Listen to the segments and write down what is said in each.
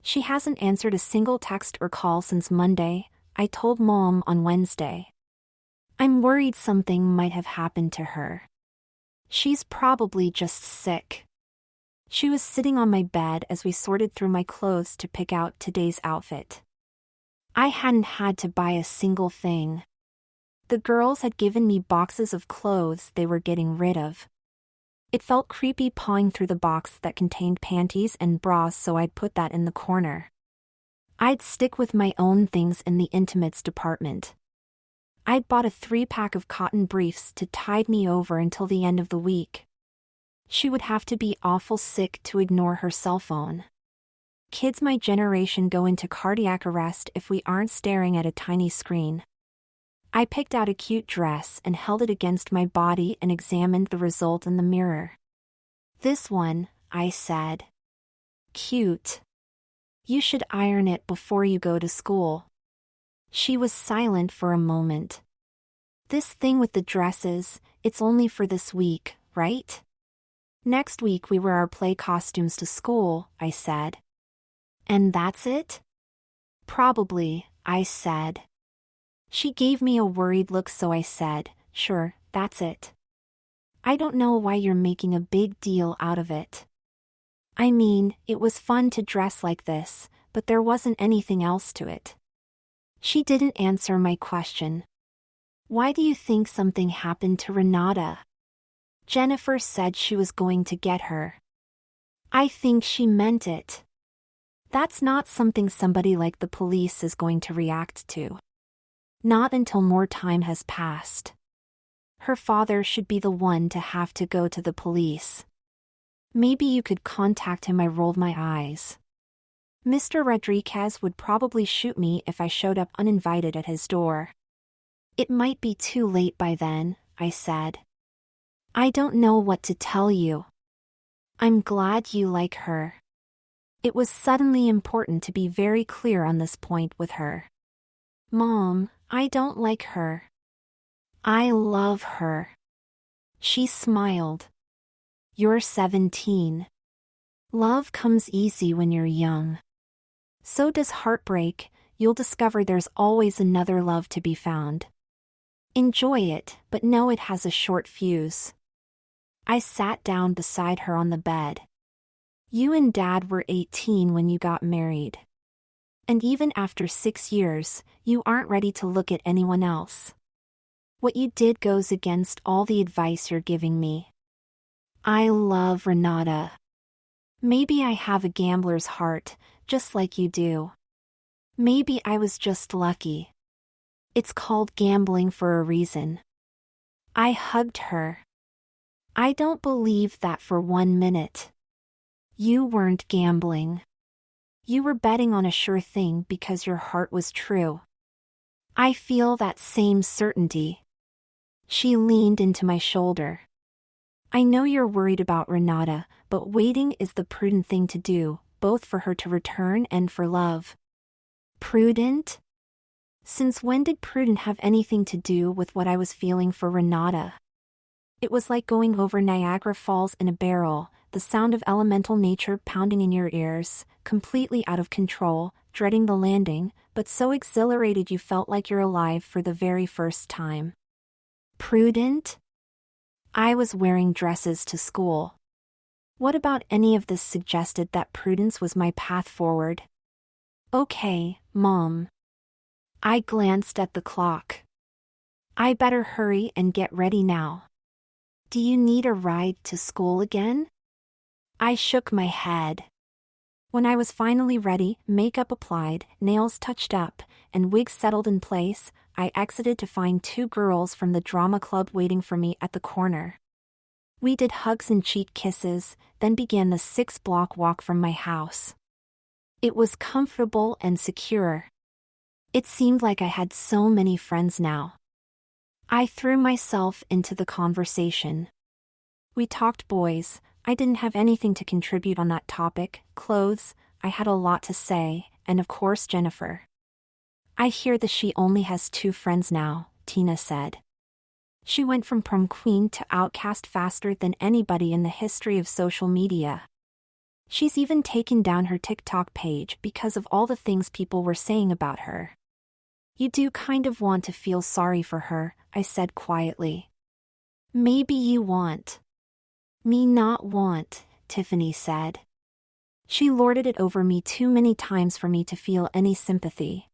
She hasn't answered a single text or call since Monday, I told Mom on Wednesday. I'm worried something might have happened to her. She's probably just sick. She was sitting on my bed as we sorted through my clothes to pick out today's outfit. I hadn't had to buy a single thing. The girls had given me boxes of clothes they were getting rid of. It felt creepy pawing through the box that contained panties and bras, so I'd put that in the corner. I'd stick with my own things in the intimates department. I'd bought a 3-pack of cotton briefs to tide me over until the end of the week. She would have to be awful sick to ignore her cell phone. Kids my generation go into cardiac arrest if we aren't staring at a tiny screen. I picked out a cute dress and held it against my body and examined the result in the mirror. This one, I said. Cute. You should iron it before you go to school. She was silent for a moment. This thing with the dresses, it's only for this week, right? Next week we wear our play costumes to school, I said. And that's it? Probably, I said. She gave me a worried look, so I said, sure, that's it. I don't know why you're making a big deal out of it. I mean, it was fun to dress like this, but there wasn't anything else to it. She didn't answer my question. Why do you think something happened to Renata? Jennifer said she was going to get her. I think she meant it. That's not something somebody like the police is going to react to. Not until more time has passed. Her father should be the one to have to go to the police. Maybe you could contact him. I rolled my eyes. Mr. Rodriguez would probably shoot me if I showed up uninvited at his door. It might be too late by then, I said. I don't know what to tell you. I'm glad you like her. It was suddenly important to be very clear on this point with her. Mom, I don't like her. I love her. She smiled. You're 17. Love comes easy when you're young. So does heartbreak. You'll discover there's always another love to be found. Enjoy it, but know it has a short fuse. I sat down beside her on the bed. You and Dad were 18 when you got married. And even after 6 years, you aren't ready to look at anyone else. What you did goes against all the advice you're giving me. I love Renata. Maybe I have a gambler's heart, just like you do. Maybe I was just lucky. It's called gambling for a reason. I hugged her. I don't believe that for 1 minute. You weren't gambling. You were betting on a sure thing because your heart was true. I feel that same certainty. She leaned into my shoulder. I know you're worried about Renata, but waiting is the prudent thing to do, both for her to return and for love. Prudent? Since when did prudent have anything to do with what I was feeling for Renata? It was like going over Niagara Falls in a barrel, the sound of elemental nature pounding in your ears, completely out of control, dreading the landing, but so exhilarated you felt like you're alive for the very first time. Prudent? I was wearing dresses to school. What about any of this suggested that prudence was my path forward? Okay, Mom. I glanced at the clock. I better hurry and get ready now. Do you need a ride to school again? I shook my head. When I was finally ready, makeup applied, nails touched up, and wig settled in place, I exited to find 2 girls from the drama club waiting for me at the corner. We did hugs and cheek kisses, then began the 6-block walk from my house. It was comfortable and secure. It seemed like I had so many friends now. I threw myself into the conversation. We talked boys. I didn't have anything to contribute on that topic. Clothes, I had a lot to say, and of course Jennifer. I hear that she only has 2 friends now, Tina said. She went from prom queen to outcast faster than anybody in the history of social media. She's even taken down her TikTok page because of all the things people were saying about her. You do kind of want to feel sorry for her, I said quietly. Maybe you want. Me not want, Tiffany said. She lorded it over me too many times for me to feel any sympathy.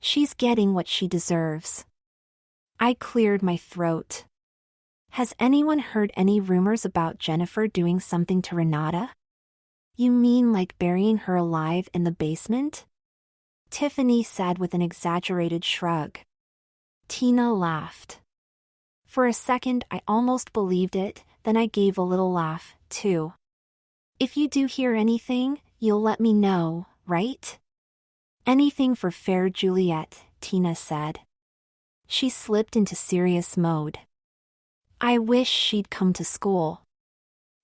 She's getting what she deserves. I cleared my throat. Has anyone heard any rumors about Jennifer doing something to Renata? You mean like burying her alive in the basement? Tiffany said with an exaggerated shrug. Tina laughed. For a second I almost believed it, then I gave a little laugh, too. If you do hear anything, you'll let me know, right? Anything for fair Juliet, Tina said. She slipped into serious mode. I wish she'd come to school.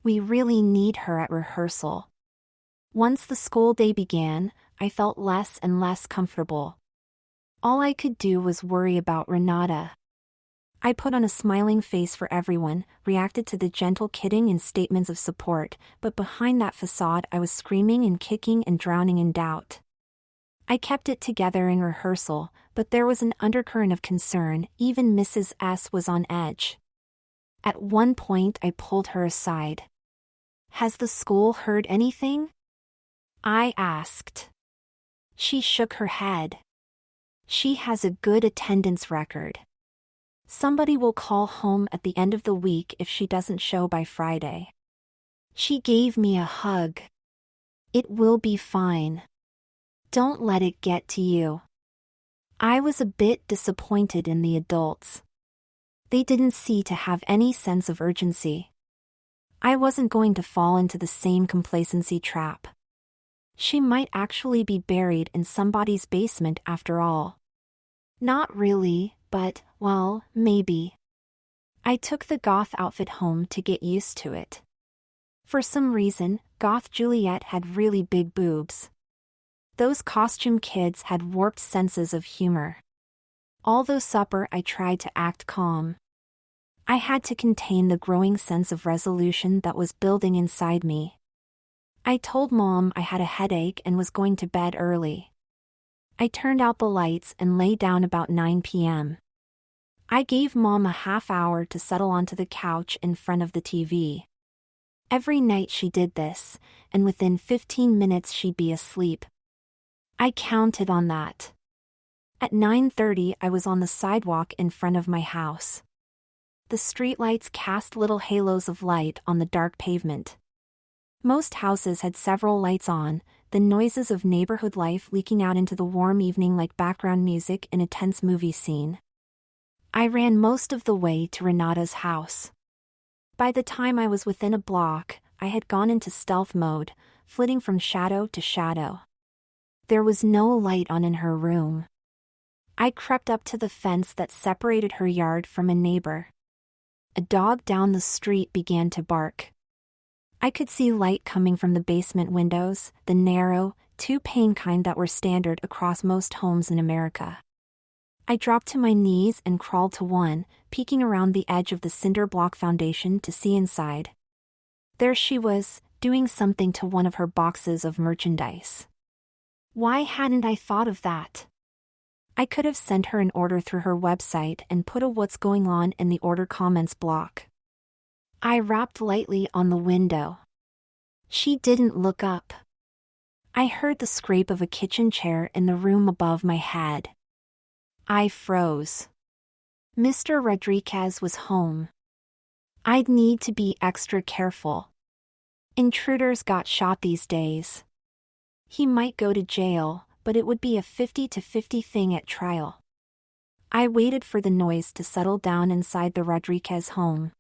We really need her at rehearsal. Once the school day began, I felt less and less comfortable. All I could do was worry about Renata. I put on a smiling face for everyone, reacted to the gentle kidding and statements of support, but behind that facade I was screaming and kicking and drowning in doubt. I kept it together in rehearsal, but there was an undercurrent of concern. Even Mrs. S was on edge. At one point I pulled her aside. Has the school heard anything? I asked. She shook her head. She has a good attendance record. Somebody will call home at the end of the week if she doesn't show by Friday. She gave me a hug. It will be fine. Don't let it get to you. I was a bit disappointed in the adults. They didn't seem to have any sense of urgency. I wasn't going to fall into the same complacency trap. She might actually be buried in somebody's basement after all. Not really, but, well, maybe. I took the goth outfit home to get used to it. For some reason, goth Juliet had really big boobs. Those costume kids had warped senses of humor. Although supper I tried to act calm. I had to contain the growing sense of resolution that was building inside me. I told Mom I had a headache and was going to bed early. I turned out the lights and lay down about 9 p.m. I gave Mom a half hour to settle onto the couch in front of the TV. Every night she did this, and within 15 minutes she'd be asleep. I counted on that. At 9:30 I was on the sidewalk in front of my house. The streetlights cast little halos of light on the dark pavement. Most houses had several lights on, the noises of neighborhood life leaking out into the warm evening like background music in a tense movie scene. I ran most of the way to Renata's house. By the time I was within a block, I had gone into stealth mode, flitting from shadow to shadow. There was no light on in her room. I crept up to the fence that separated her yard from a neighbor. A dog down the street began to bark. I could see light coming from the basement windows, the narrow, two-pane kind that were standard across most homes in America. I dropped to my knees and crawled to one, peeking around the edge of the cinder block foundation to see inside. There she was, doing something to one of her boxes of merchandise. Why hadn't I thought of that? I could have sent her an order through her website and put a "what's going on" in the order comments block. I rapped lightly on the window. She didn't look up. I heard the scrape of a kitchen chair in the room above my head. I froze. Mr. Rodriguez was home. I'd need to be extra careful. Intruders got shot these days. He might go to jail, but it would be a 50-50 thing at trial. I waited for the noise to settle down inside the Rodriguez home.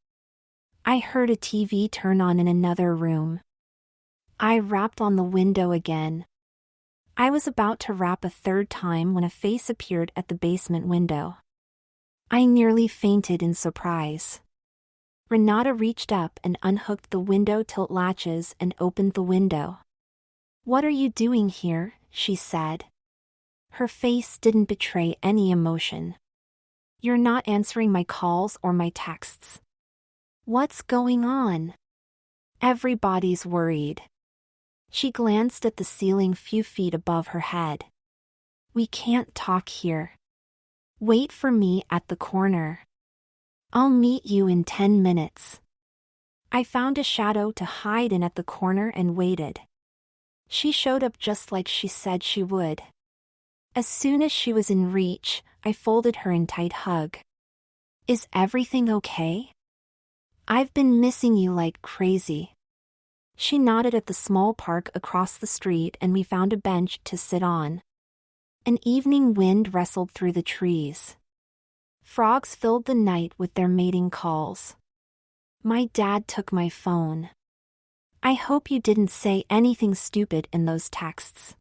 I heard a TV turn on in another room. I rapped on the window again. I was about to rap a third time when a face appeared at the basement window. I nearly fainted in surprise. Renata reached up and unhooked the window tilt latches and opened the window. "What are you doing here?" she said. Her face didn't betray any emotion. "You're not answering my calls or my texts. What's going on?" "Everybody's worried." She glanced at the ceiling few feet above her head. We can't talk here. Wait for me at the corner. I'll meet you in 10 minutes. I found a shadow to hide in at the corner and waited. She showed up just like she said she would. As soon as she was in reach, I folded her in tight hug. Is everything okay? I've been missing you like crazy. She nodded at the small park across the street and we found a bench to sit on. An evening wind rustled through the trees. Frogs filled the night with their mating calls. My dad took my phone. I hope you didn't say anything stupid in those texts.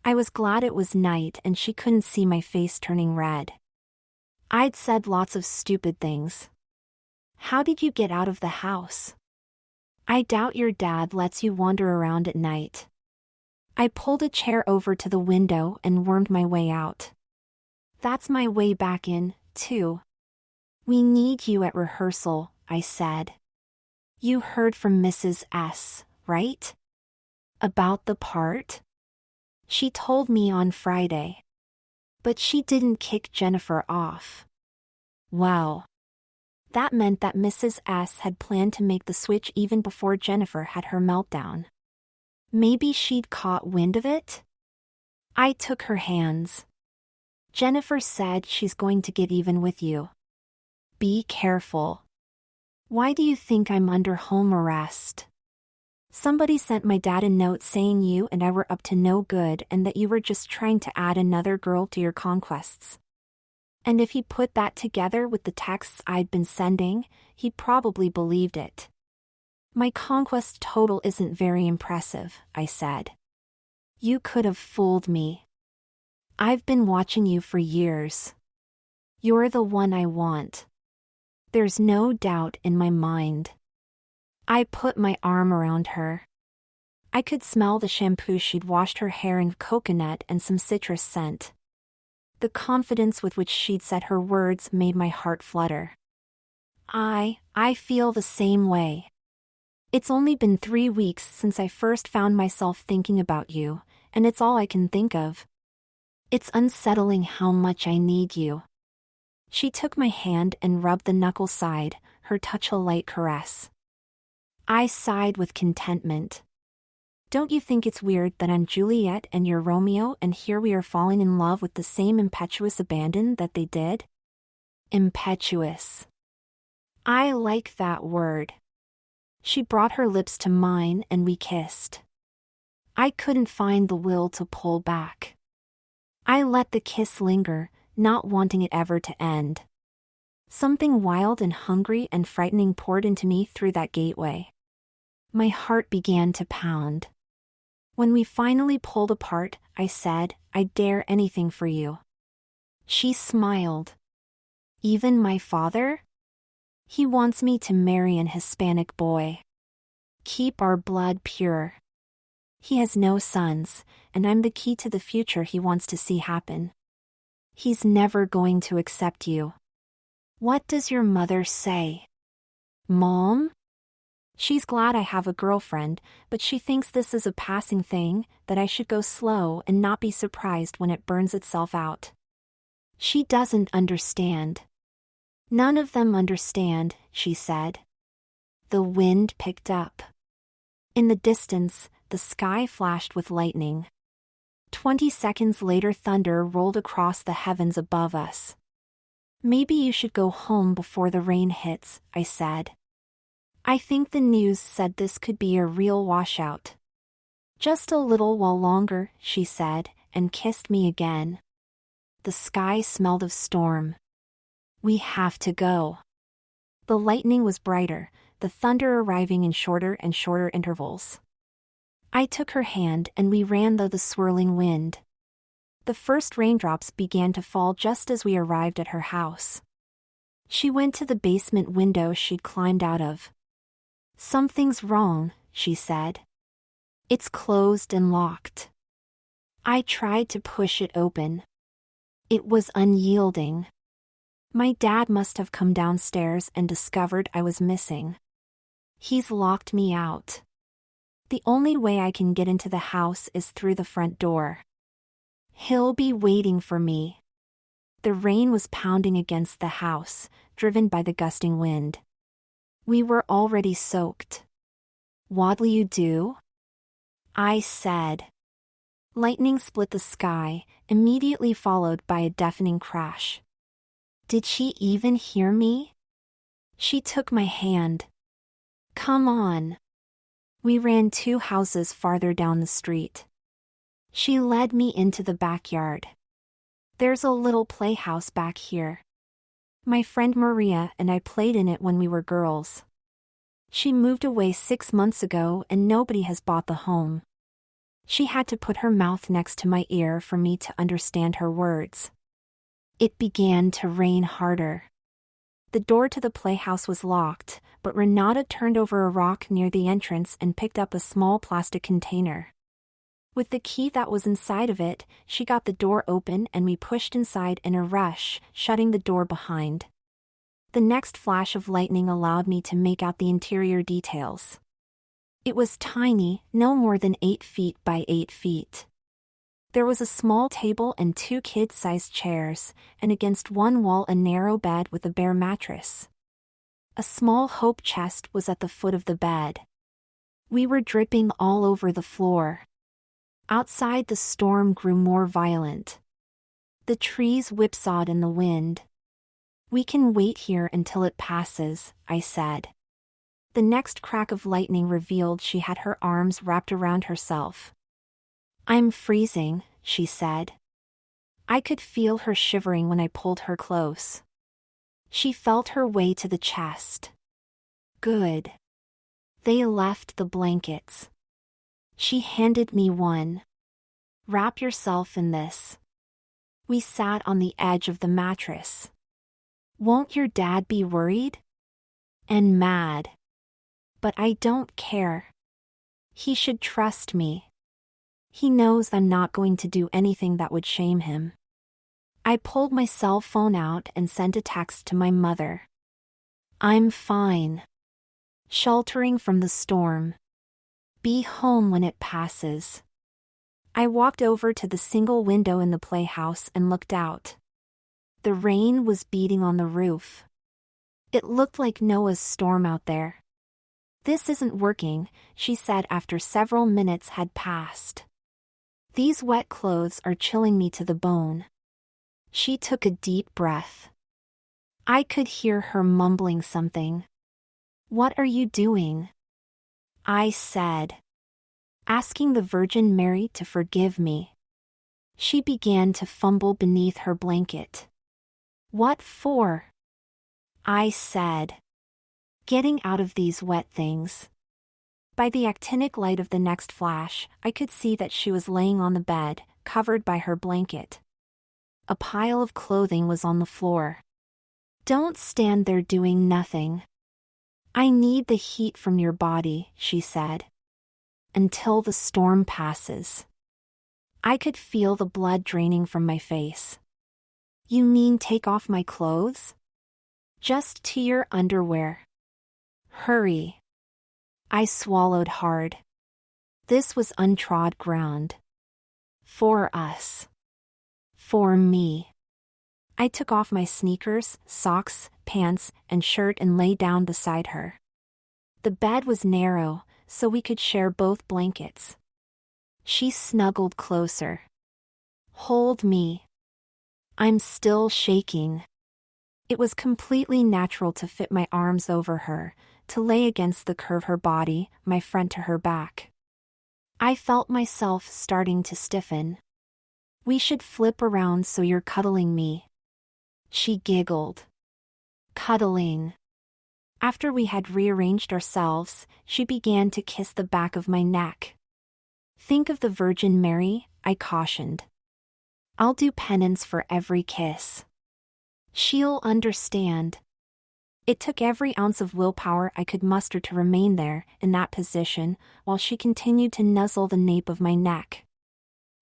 I was glad it was night and she couldn't see my face turning red. I'd said lots of stupid things. How did you get out of the house? I doubt your dad lets you wander around at night. I pulled a chair over to the window and wormed my way out. That's my way back in, too. We need you at rehearsal, I said. You heard from Mrs. S., right? About the part? She told me on Friday. But she didn't kick Jennifer off. Wow. That meant that Mrs. S. had planned to make the switch even before Jennifer had her meltdown. Maybe she'd caught wind of it? I took her hands. Jennifer said she's going to get even with you. Be careful. Why do you think I'm under home arrest? Somebody sent my dad a note saying you and I were up to no good and that you were just trying to add another girl to your conquests. And if he put that together with the texts I'd been sending, he probably believed it. My conquest total isn't very impressive, I said. You could have fooled me. I've been watching you for years. You're the one I want. There's no doubt in my mind. I put my arm around her. I could smell the shampoo she'd washed her hair in coconut and some citrus scent. The confidence with which she'd said her words made my heart flutter. I feel the same way. It's only been 3 weeks since I first found myself thinking about you, and it's all I can think of. It's unsettling how much I need you. She took my hand and rubbed the knuckle side, her touch a light caress. I sighed with contentment. Don't you think it's weird that I'm Juliet and you're Romeo and here we are falling in love with the same impetuous abandon that they did? Impetuous. I like that word. She brought her lips to mine and we kissed. I couldn't find the will to pull back. I let the kiss linger, not wanting it ever to end. Something wild and hungry and frightening poured into me through that gateway. My heart began to pound. When we finally pulled apart, I said, I'd dare anything for you. She smiled. Even my father? He wants me to marry an Hispanic boy. Keep our blood pure. He has no sons, and I'm the key to the future he wants to see happen. He's never going to accept you. What does your mother say? Mom? She's glad I have a girlfriend, but she thinks this is a passing thing, that I should go slow and not be surprised when it burns itself out. She doesn't understand. None of them understand, she said. The wind picked up. In the distance, the sky flashed with lightning. 20 seconds later, thunder rolled across the heavens above us. Maybe you should go home before the rain hits, I said. I think the news said this could be a real washout. Just a little while longer, she said, and kissed me again. The sky smelled of storm. We have to go. The lightning was brighter, the thunder arriving in shorter and shorter intervals. I took her hand and we ran through the swirling wind. The first raindrops began to fall just as we arrived at her house. She went to the basement window she'd climbed out of. Something's wrong, she said. It's closed and locked. I tried to push it open. It was unyielding. My dad must have come downstairs and discovered I was missing. He's locked me out. The only way I can get into the house is through the front door. He'll be waiting for me. The rain was pounding against the house, driven by the gusting wind. We were already soaked. "What'll you do?" I said. Lightning split the sky, immediately followed by a deafening crash. Did she even hear me? She took my hand. "Come on." We ran 2 houses farther down the street. She led me into the backyard. "There's a little playhouse back here. My friend Maria and I played in it when we were girls. She moved away 6 months ago and nobody has bought the home." She had to put her mouth next to my ear for me to understand her words. It began to rain harder. The door to the playhouse was locked, but Renata turned over a rock near the entrance and picked up a small plastic container. With the key that was inside of it, she got the door open and we pushed inside in a rush, shutting the door behind. The next flash of lightning allowed me to make out the interior details. It was tiny, no more than 8 feet by 8 feet. There was a small table and 2 kid-sized chairs, and against one wall a narrow bed with a bare mattress. A small hope chest was at the foot of the bed. We were dripping all over the floor. Outside the storm grew more violent. The trees whipsawed in the wind. "We can wait here until it passes," I said. The next crack of lightning revealed she had her arms wrapped around herself. "I'm freezing," she said. I could feel her shivering when I pulled her close. She felt her way to the chest. "Good." They left the blankets. She handed me one. "Wrap yourself in this." We sat on the edge of the mattress. "Won't your dad be worried?" "And mad." "But I don't care. He should trust me. He knows I'm not going to do anything that would shame him." I pulled my cell phone out and sent a text to my mother. "I'm fine. Sheltering from the storm. Be home when it passes." I walked over to the single window in the playhouse and looked out. The rain was beating on the roof. It looked like Noah's storm out there. "This isn't working," she said after several minutes had passed. "These wet clothes are chilling me to the bone." She took a deep breath. I could hear her mumbling something. "What are you doing?" I said. "Asking the Virgin Mary to forgive me." She began to fumble beneath her blanket. "What for?" I said. "Getting out of these wet things." By the actinic light of the next flash, I could see that she was laying on the bed, covered by her blanket. A pile of clothing was on the floor. "Don't stand there doing nothing. I need the heat from your body," she said. "Until the storm passes." I could feel the blood draining from my face. "You mean take off my clothes?" "Just to your underwear. Hurry." I swallowed hard. This was untrod ground. For us. For me. I took off my sneakers, socks, pants, and shirt and lay down beside her. The bed was narrow, so we could share both blankets. She snuggled closer. "Hold me." I'm still shaking. It was completely natural to fit my arms over her, to lay against the curve of her body, my front to her back. I felt myself starting to stiffen. "We should flip around so you're cuddling me." She giggled. Cuddling. After we had rearranged ourselves, she began to kiss the back of my neck. "Think of the Virgin Mary," I cautioned. "I'll do penance for every kiss. She'll understand." It took every ounce of willpower I could muster to remain there, in that position, while she continued to nuzzle the nape of my neck.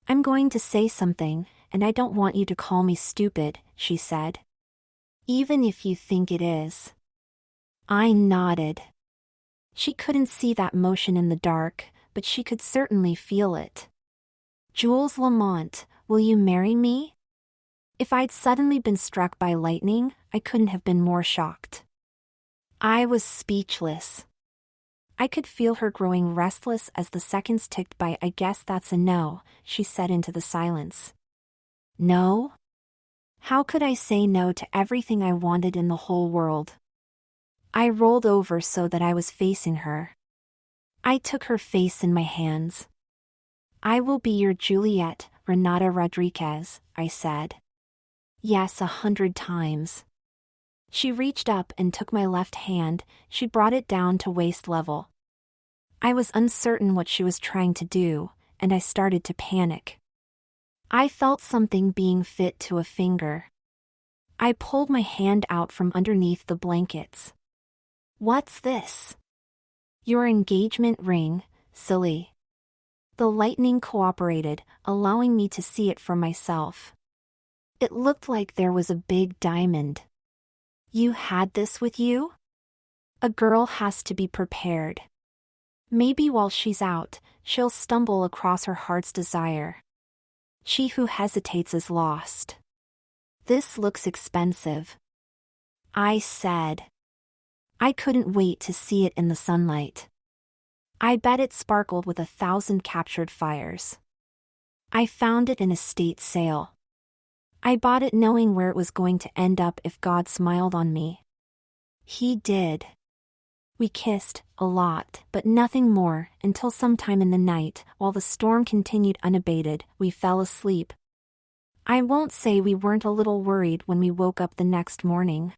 "I'm going to say something, and I don't want you to call me stupid," she said. "Even if you think it is." I nodded. She couldn't see that motion in the dark, but she could certainly feel it. Jules Lamont, will you marry me? If I'd suddenly been struck by lightning, I couldn't have been more shocked. I was speechless. I could feel her growing restless as the seconds ticked by. I guess that's a no, she said into the silence. No? How could I say no to everything I wanted in the whole world? I rolled over so that I was facing her. I took her face in my hands. I will be your Juliet, Renata Rodriguez, I said. Yes, 100 times. She reached up and took my left hand. She brought it down to waist level. I was uncertain what she was trying to do, and I started to panic. I felt something being fit to a finger. I pulled my hand out from underneath the blankets. What's this? Your engagement ring, silly. The lightning cooperated, allowing me to see it for myself. It looked like there was a big diamond. You had this with you? A girl has to be prepared. Maybe while she's out, she'll stumble across her heart's desire. She who hesitates is lost. This looks expensive, I said. I couldn't wait to see it in the sunlight. I bet it sparkled with 1,000 captured fires. I found it in a estate sale. I bought it knowing where it was going to end up if God smiled on me. He did. We kissed, a lot, but nothing more, until sometime in the night, while the storm continued unabated, we fell asleep. I won't say we weren't a little worried when we woke up the next morning.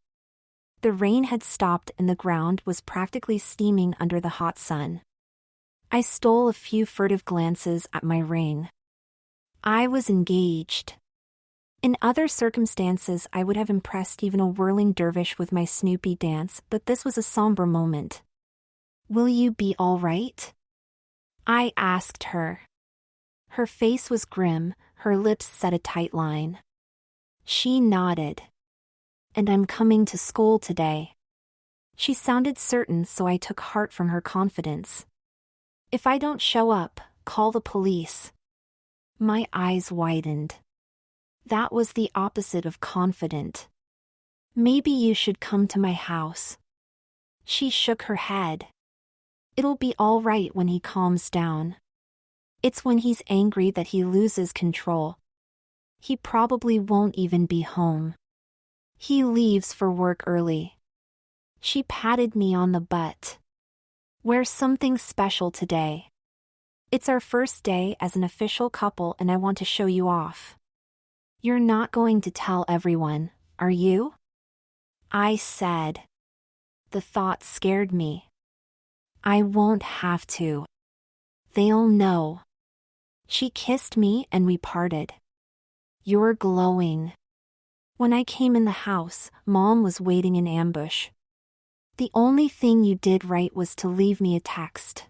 The rain had stopped and the ground was practically steaming under the hot sun. I stole a few furtive glances at my ring. I was engaged. In other circumstances I would have impressed even a whirling dervish with my Snoopy dance, but this was a somber moment. Will you be all right? I asked her. Her face was grim, her lips set a tight line. She nodded. And I'm coming to school today. She sounded certain, so I took heart from her confidence. If I don't show up, call the police. My eyes widened. That was the opposite of confident. Maybe you should come to my house. She shook her head. It'll be all right when he calms down. It's when he's angry that he loses control. He probably won't even be home. He leaves for work early. She patted me on the butt. Wear something special today. It's our first day as an official couple and I want to show you off. You're not going to tell everyone, are you? I said. The thought scared me. I won't have to. They'll know. She kissed me and we parted. You're glowing. When I came in the house, Mom was waiting in ambush. The only thing you did right was to leave me a text.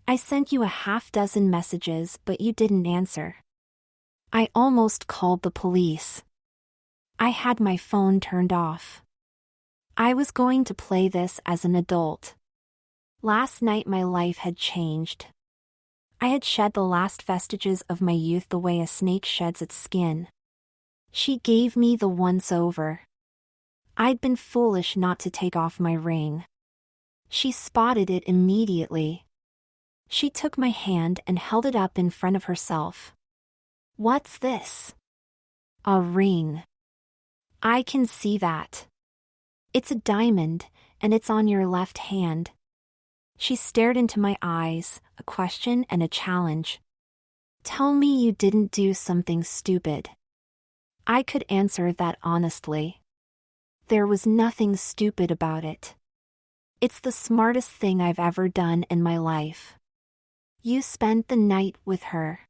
I sent you 6 messages, but you didn't answer. I almost called the police. I had my phone turned off. I was going to play this as an adult. Last night my life had changed. I had shed the last vestiges of my youth the way a snake sheds its skin. She gave me the once-over. I'd been foolish not to take off my ring. She spotted it immediately. She took my hand and held it up in front of herself. What's this? A ring. I can see that. It's a diamond, and it's on your left hand. She stared into my eyes, a question and a challenge. Tell me you didn't do something stupid. I could answer that honestly. There was nothing stupid about it. It's the smartest thing I've ever done in my life. You spent the night with her.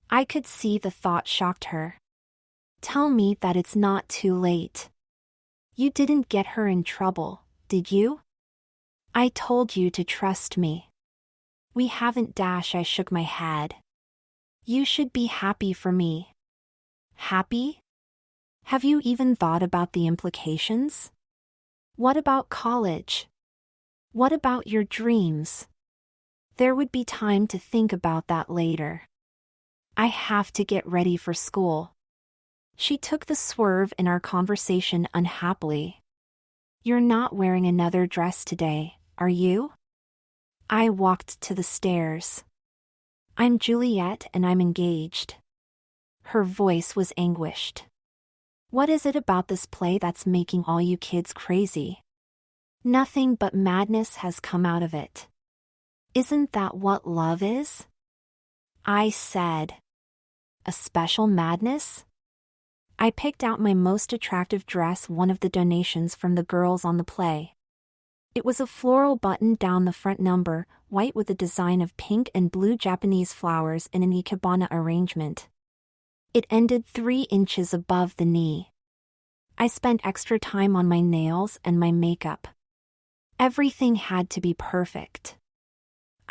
I could see the thought shocked her. Tell me that it's not too late. You didn't get her in trouble, did you? I told you to trust me. We haven't. I shook my head. You should be happy for me. Happy? Have you even thought about the implications? What about college? What about your dreams? There would be time to think about that later. I have to get ready for school. She took the swerve in our conversation unhappily. You're not wearing another dress today, are you? I walked to the stairs. I'm Juliet and I'm engaged. Her voice was anguished. What is it about this play that's making all you kids crazy? Nothing but madness has come out of it. Isn't that what love is? I said. A special madness? I picked out my most attractive dress, one of the donations from the girls on the play. It was a floral button down the front number, white with a design of pink and blue Japanese flowers in an ikebana arrangement. It ended 3 inches above the knee. I spent extra time on my nails and my makeup. Everything had to be perfect.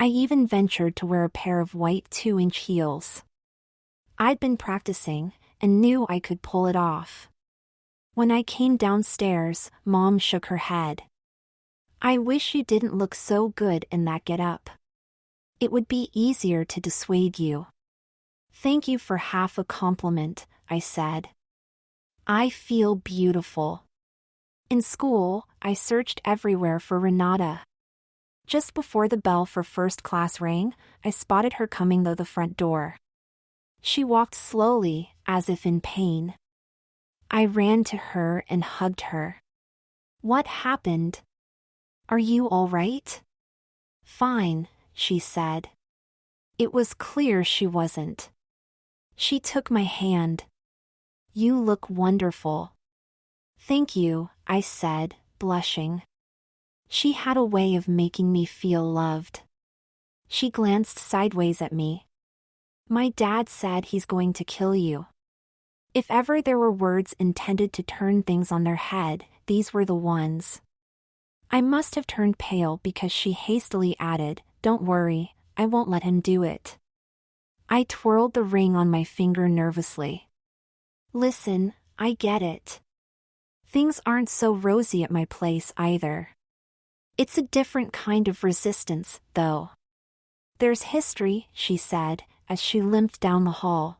I even ventured to wear a pair of white 2-inch heels. I'd been practicing and knew I could pull it off. When I came downstairs, Mom shook her head. I wish you didn't look so good in that getup. It would be easier to dissuade you. Thank you for half a compliment, I said. I feel beautiful. In school, I searched everywhere for Renata. Just before the bell for first class rang, I spotted her coming through the front door. She walked slowly, as if in pain. I ran to her and hugged her. What happened? Are you all right? Fine, she said. It was clear she wasn't. She took my hand. You look wonderful. Thank you, I said, blushing. She had a way of making me feel loved. She glanced sideways at me. My dad said he's going to kill you. If ever there were words intended to turn things on their head, these were the ones. I must have turned pale because she hastily added, Don't worry, I won't let him do it. I twirled the ring on my finger nervously. Listen, I get it. Things aren't so rosy at my place either. It's a different kind of resistance, though. There's history, she said, as she limped down the hall.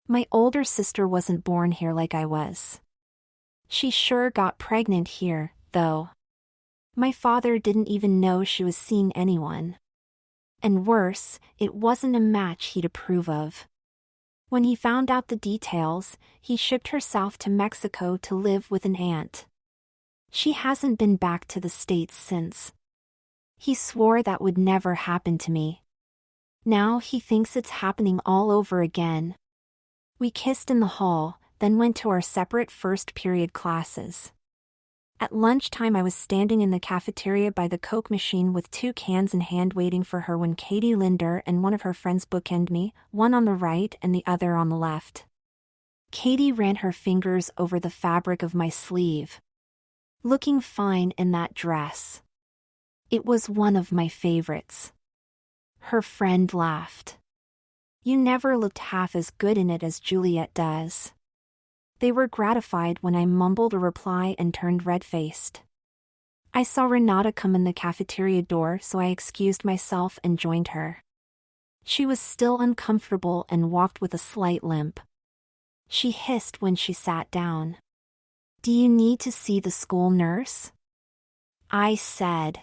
My older sister wasn't born here like I was. She sure got pregnant here, though. My father didn't even know she was seeing anyone. And worse, it wasn't a match he'd approve of. When he found out the details, he shipped her south to Mexico to live with an aunt. She hasn't been back to the States since. He swore that would never happen to me. Now he thinks it's happening all over again. We kissed in the hall, then went to our separate first period classes. At lunchtime I was standing in the cafeteria by the Coke machine with 2 cans in hand waiting for her when Katie Linder and one of her friends bookended me, one on the right and the other on the left. Katie ran her fingers over the fabric of my sleeve. Looking fine in that dress. It was one of my favorites. Her friend laughed. You never looked half as good in it as Juliet does. They were gratified when I mumbled a reply and turned red-faced. I saw Renata come in the cafeteria door, so I excused myself and joined her. She was still uncomfortable and walked with a slight limp. She hissed when she sat down. Do you need to see the school nurse? I said.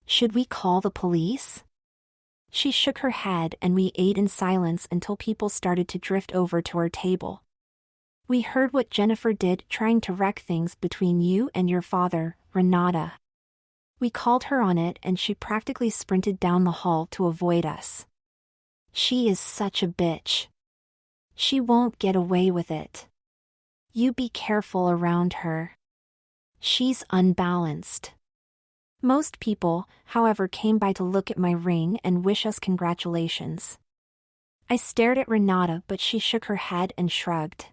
Should we call the police? She shook her head and we ate in silence until people started to drift over to our table. We heard what Jennifer did trying to wreck things between you and your father, Renata. We called her on it and she practically sprinted down the hall to avoid us. She is such a bitch. She won't get away with it. You be careful around her. She's unbalanced. Most people, however, came by to look at my ring and wish us congratulations. I stared at Renata, but she shook her head and shrugged.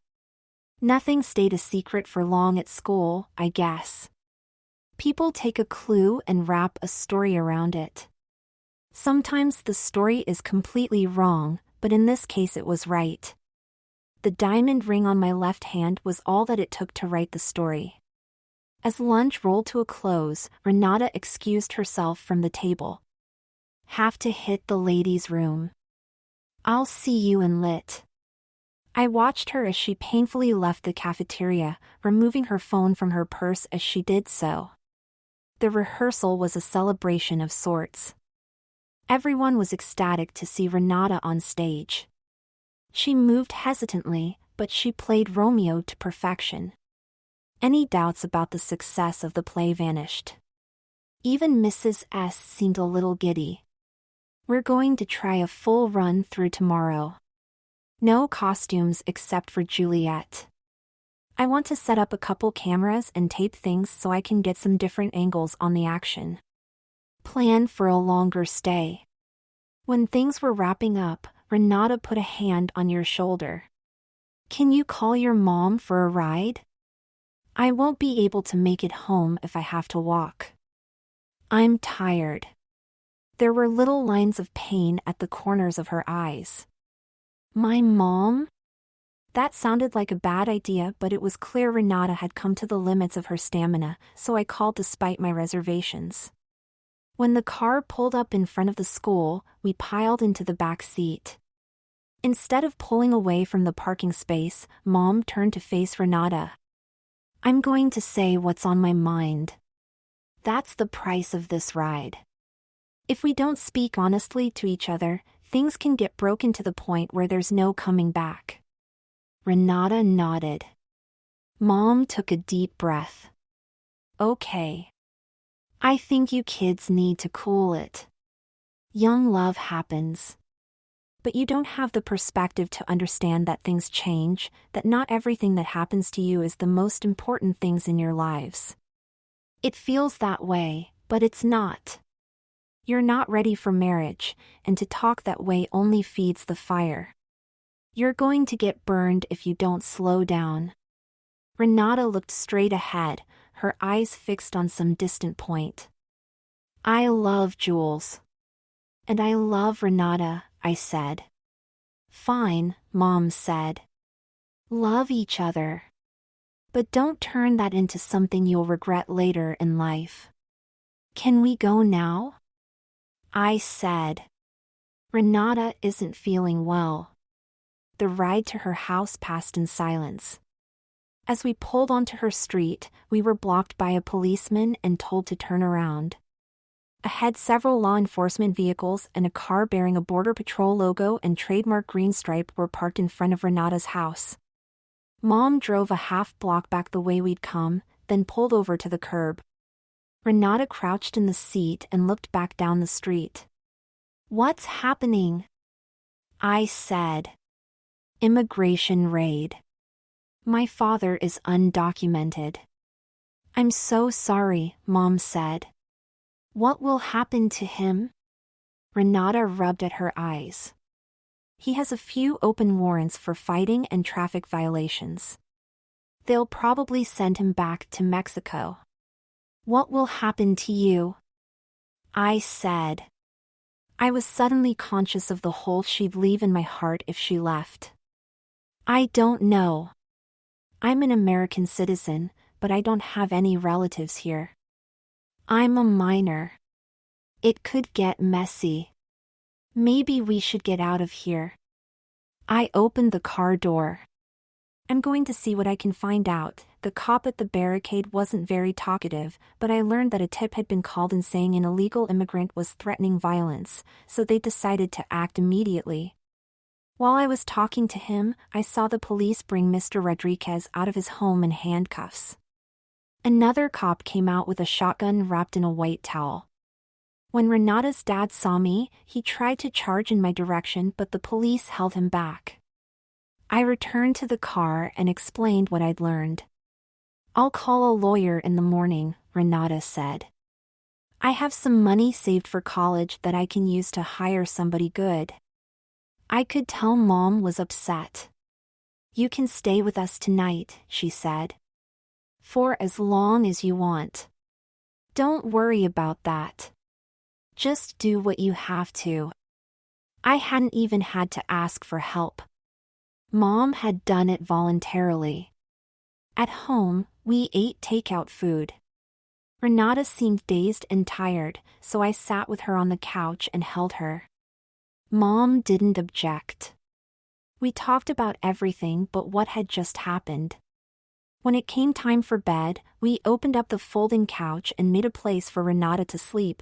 Nothing stayed a secret for long at school, I guess. People take a clue and wrap a story around it. Sometimes the story is completely wrong, but in this case it was right. The diamond ring on my left hand was all that it took to write the story. As lunch rolled to a close, Renata excused herself from the table. Have to hit the ladies' room. I'll see you in lit. I watched her as she painfully left the cafeteria, removing her phone from her purse as she did so. The rehearsal was a celebration of sorts. Everyone was ecstatic to see Renata on stage. She moved hesitantly, but she played Romeo to perfection. Any doubts about the success of the play vanished. Even Mrs. S seemed a little giddy. We're going to try a full run through tomorrow. No costumes except for Juliet. I want to set up a couple cameras and tape things so I can get some different angles on the action. Plan for a longer stay. When things were wrapping up, Renata put a hand on your shoulder. Can you call your mom for a ride? I won't be able to make it home if I have to walk. I'm tired. There were little lines of pain at the corners of her eyes. My mom? That sounded like a bad idea, but it was clear Renata had come to the limits of her stamina, so I called despite my reservations. When the car pulled up in front of the school, we piled into the back seat. Instead of pulling away from the parking space, Mom turned to face Renata. I'm going to say what's on my mind. That's the price of this ride. If we don't speak honestly to each other, things can get broken to the point where there's no coming back. Renata nodded. Mom took a deep breath. Okay. I think you kids need to cool it. Young love happens. But you don't have the perspective to understand that things change, that not everything that happens to you is the most important things in your lives. It feels that way, but it's not. You're not ready for marriage, and to talk that way only feeds the fire. You're going to get burned if you don't slow down. Renata looked straight ahead, her eyes fixed on some distant point. I love Jules. And I love Renata, I said. Fine, Mom said. Love each other. But don't turn that into something you'll regret later in life. Can we go now? I said. Renata isn't feeling well. The ride to her house passed in silence. As we pulled onto her street, we were blocked by a policeman and told to turn around. Ahead, several law enforcement vehicles and a car bearing a Border Patrol logo and trademark green stripe were parked in front of Renata's house. Mom drove a half block back the way we'd come, then pulled over to the curb. Renata crouched in the seat and looked back down the street. What's happening? I said. Immigration raid. My father is undocumented. I'm so sorry, Mom said. What will happen to him? Renata rubbed at her eyes. He has a few open warrants for fighting and traffic violations. They'll probably send him back to Mexico. What will happen to you? I said. I was suddenly conscious of the hole she'd leave in my heart if she left. I don't know. I'm an American citizen, but I don't have any relatives here. I'm a minor. It could get messy. Maybe we should get out of here. I opened the car door. I'm going to see what I can find out. The cop at the barricade wasn't very talkative, but I learned that a tip had been called in saying an illegal immigrant was threatening violence, so they decided to act immediately. While I was talking to him, I saw the police bring Mr. Rodriguez out of his home in handcuffs. Another cop came out with a shotgun wrapped in a white towel. When Renata's dad saw me, he tried to charge in my direction, but the police held him back. I returned to the car and explained what I'd learned. I'll call a lawyer in the morning, Renata said. I have some money saved for college that I can use to hire somebody good. I could tell Mom was upset. You can stay with us tonight, she said. For as long as you want. Don't worry about that. Just do what you have to. I hadn't even had to ask for help. Mom had done it voluntarily. At home, we ate takeout food. Renata seemed dazed and tired, so I sat with her on the couch and held her. Mom didn't object. We talked about everything but what had just happened. When it came time for bed, we opened up the folding couch and made a place for Renata to sleep.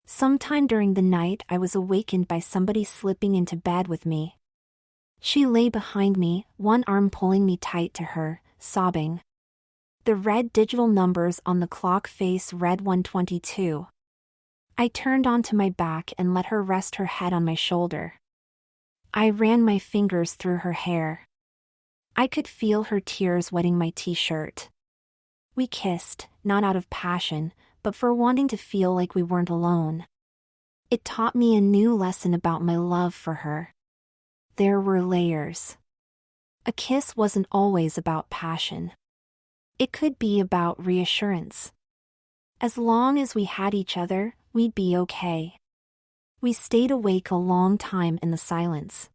Sometime during the night, I was awakened by somebody slipping into bed with me. She lay behind me, one arm pulling me tight to her, sobbing. The red digital numbers on the clock face read 1:22. I turned onto my back and let her rest her head on my shoulder. I ran my fingers through her hair. I could feel her tears wetting my t-shirt. We kissed, not out of passion, but for wanting to feel like we weren't alone. It taught me a new lesson about my love for her. There were layers. A kiss wasn't always about passion. It could be about reassurance. As long as we had each other, we'd be okay. We stayed awake a long time in the silence.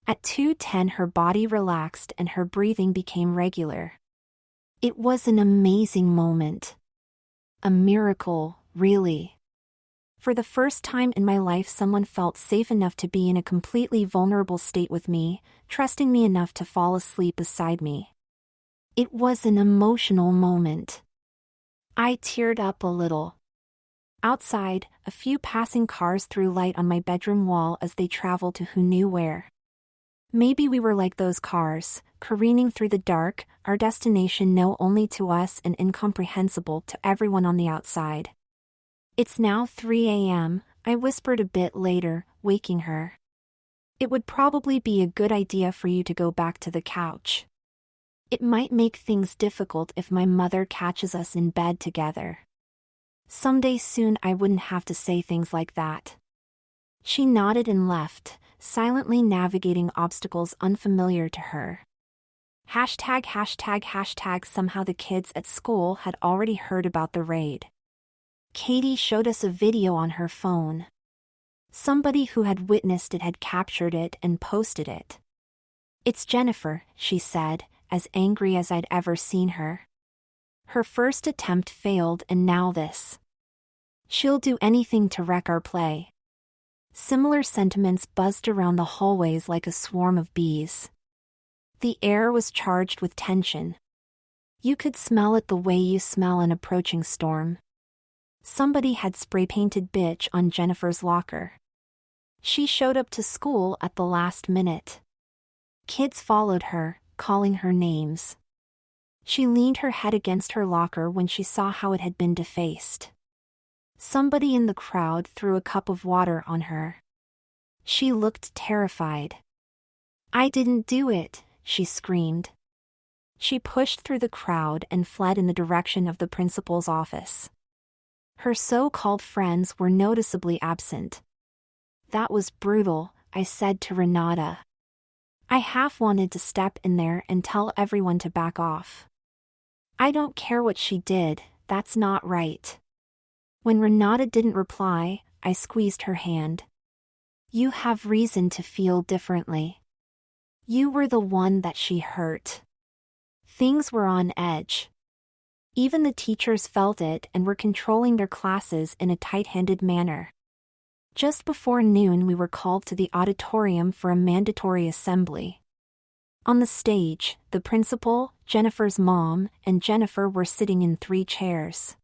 At 2:10 her body relaxed and her breathing became regular. It was an amazing moment. A miracle, really. For the first time in my life, someone felt safe enough to be in a completely vulnerable state with me, trusting me enough to fall asleep beside me. It was an emotional moment. I teared up a little. Outside, a few passing cars threw light on my bedroom wall as they traveled to who knew where. Maybe we were like those cars, careening through the dark, our destination known only to us and incomprehensible to everyone on the outside. It's now 3 a.m., I whispered a bit later, waking her. It would probably be a good idea for you to go back to the couch. It might make things difficult if my mother catches us in bed together. Someday soon I wouldn't have to say things like that. She nodded and left, silently navigating obstacles unfamiliar to her. Somehow the kids at school had already heard about the raid. Katie showed us a video on her phone. Somebody who had witnessed it had captured it and posted it. "It's Jennifer," she said, as angry as I'd ever seen her. Her first attempt failed and now this. She'll do anything to wreck our play. Similar sentiments buzzed around the hallways like a swarm of bees. The air was charged with tension. You could smell it the way you smell an approaching storm. Somebody had spray-painted "bitch" on Jennifer's locker. She showed up to school at the last minute. Kids followed her, calling her names. She leaned her head against her locker when she saw how it had been defaced. Somebody in the crowd threw a cup of water on her. She looked terrified. "I didn't do it," she screamed. She pushed through the crowd and fled in the direction of the principal's office. Her so-called friends were noticeably absent. "That was brutal," I said to Renata. I half wanted to step in there and tell everyone to back off. "I don't care what she did, that's not right." When Renata didn't reply, I squeezed her hand. "You have reason to feel differently. You were the one that she hurt." Things were on edge. Even the teachers felt it and were controlling their classes in a tight-handed manner. Just before noon we were called to the auditorium for a mandatory assembly. On the stage, the principal, Jennifer's mom, and Jennifer were sitting in 3 chairs.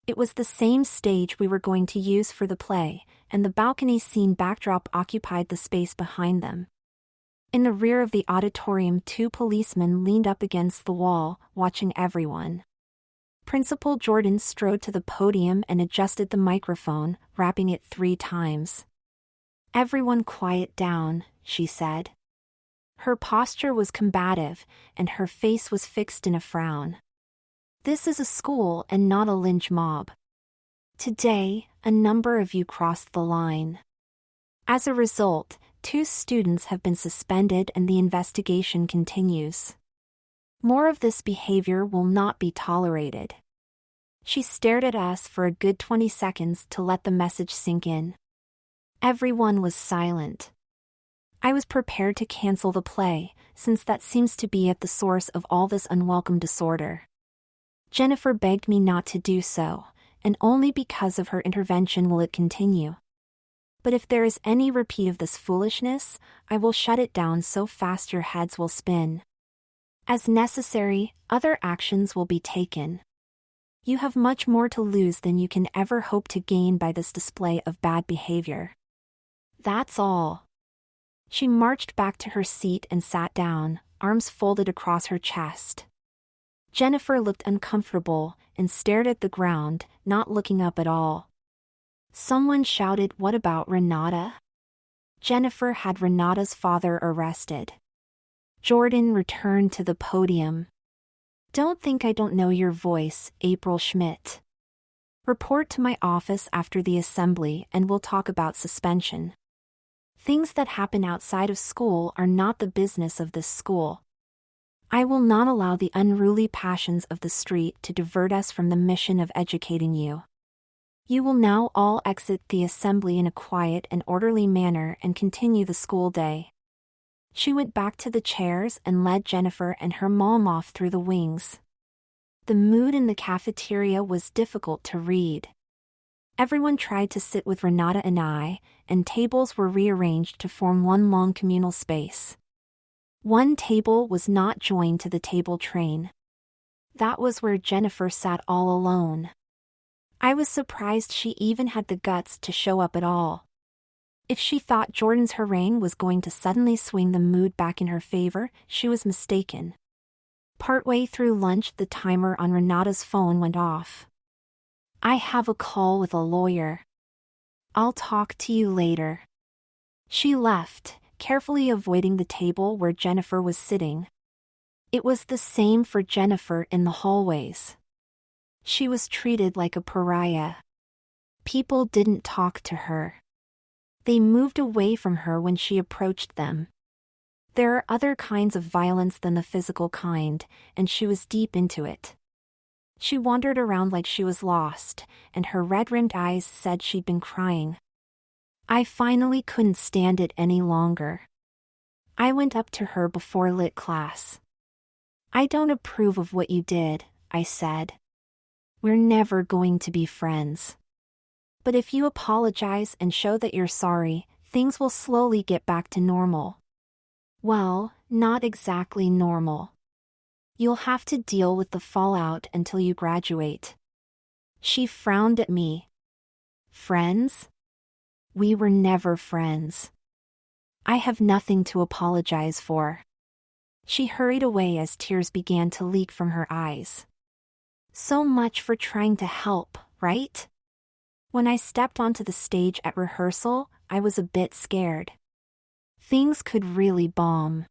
It was the same stage we were going to use for the play, and the balcony scene backdrop occupied the space behind them. In the rear of the auditorium 2 policemen leaned up against the wall, watching everyone. Principal Jordan strode to the podium and adjusted the microphone, rapping it 3 times. "Everyone quiet down," she said. Her posture was combative, and her face was fixed in a frown. "This is a school and not a lynch mob. Today, a number of you crossed the line. As a result, 2 students have been suspended and the investigation continues. More of this behavior will not be tolerated." She stared at us for a good 20 seconds to let the message sink in. Everyone was silent. I was prepared to cancel the play, since that seems to be at the source of all this unwelcome disorder. Jennifer begged me not to do so, and only because of her intervention will it continue. But if there is any repeat of this foolishness, I will shut it down so fast your heads will spin. As necessary, other actions will be taken. You have much more to lose than you can ever hope to gain by this display of bad behavior. That's all. She marched back to her seat and sat down, arms folded across her chest. Jennifer looked uncomfortable and stared at the ground, not looking up at all. Someone shouted, "What about Renata?" Jennifer had Renata's father arrested. Jordan returned to the podium. "Don't think I don't know your voice, April Schmidt. Report to my office after the assembly and we'll talk about suspension. Things that happen outside of school are not the business of this school. I will not allow the unruly passions of the street to divert us from the mission of educating you. You will now all exit the assembly in a quiet and orderly manner and continue the school day." She went back to the chairs and led Jennifer and her mom off through the wings. The mood in the cafeteria was difficult to read. Everyone tried to sit with Renata and I, and tables were rearranged to form one long communal space. One table was not joined to the table train. That was where Jennifer sat all alone. I was surprised she even had the guts to show up at all. If she thought Jordan's harangue was going to suddenly swing the mood back in her favor, she was mistaken. Partway through lunch, the timer on Renata's phone went off. "I have a call with a lawyer. I'll talk to you later." She left, carefully avoiding the table where Jennifer was sitting. It was the same for Jennifer in the hallways. She was treated like a pariah. People didn't talk to her. They moved away from her when she approached them. There are other kinds of violence than the physical kind, and she was deep into it. She wandered around like she was lost, and her red-rimmed eyes said she'd been crying. I finally couldn't stand it any longer. I went up to her before lit class. "I don't approve of what you did," I said. "We're never going to be friends. But if you apologize and show that you're sorry, things will slowly get back to normal." Well, not exactly normal. You'll have to deal with the fallout until you graduate. She frowned at me. Friends? We were never friends. I have nothing to apologize for. She hurried away as tears began to leak from her eyes. So much for trying to help, right? When I stepped onto the stage at rehearsal, I was a bit scared. Things could really bomb.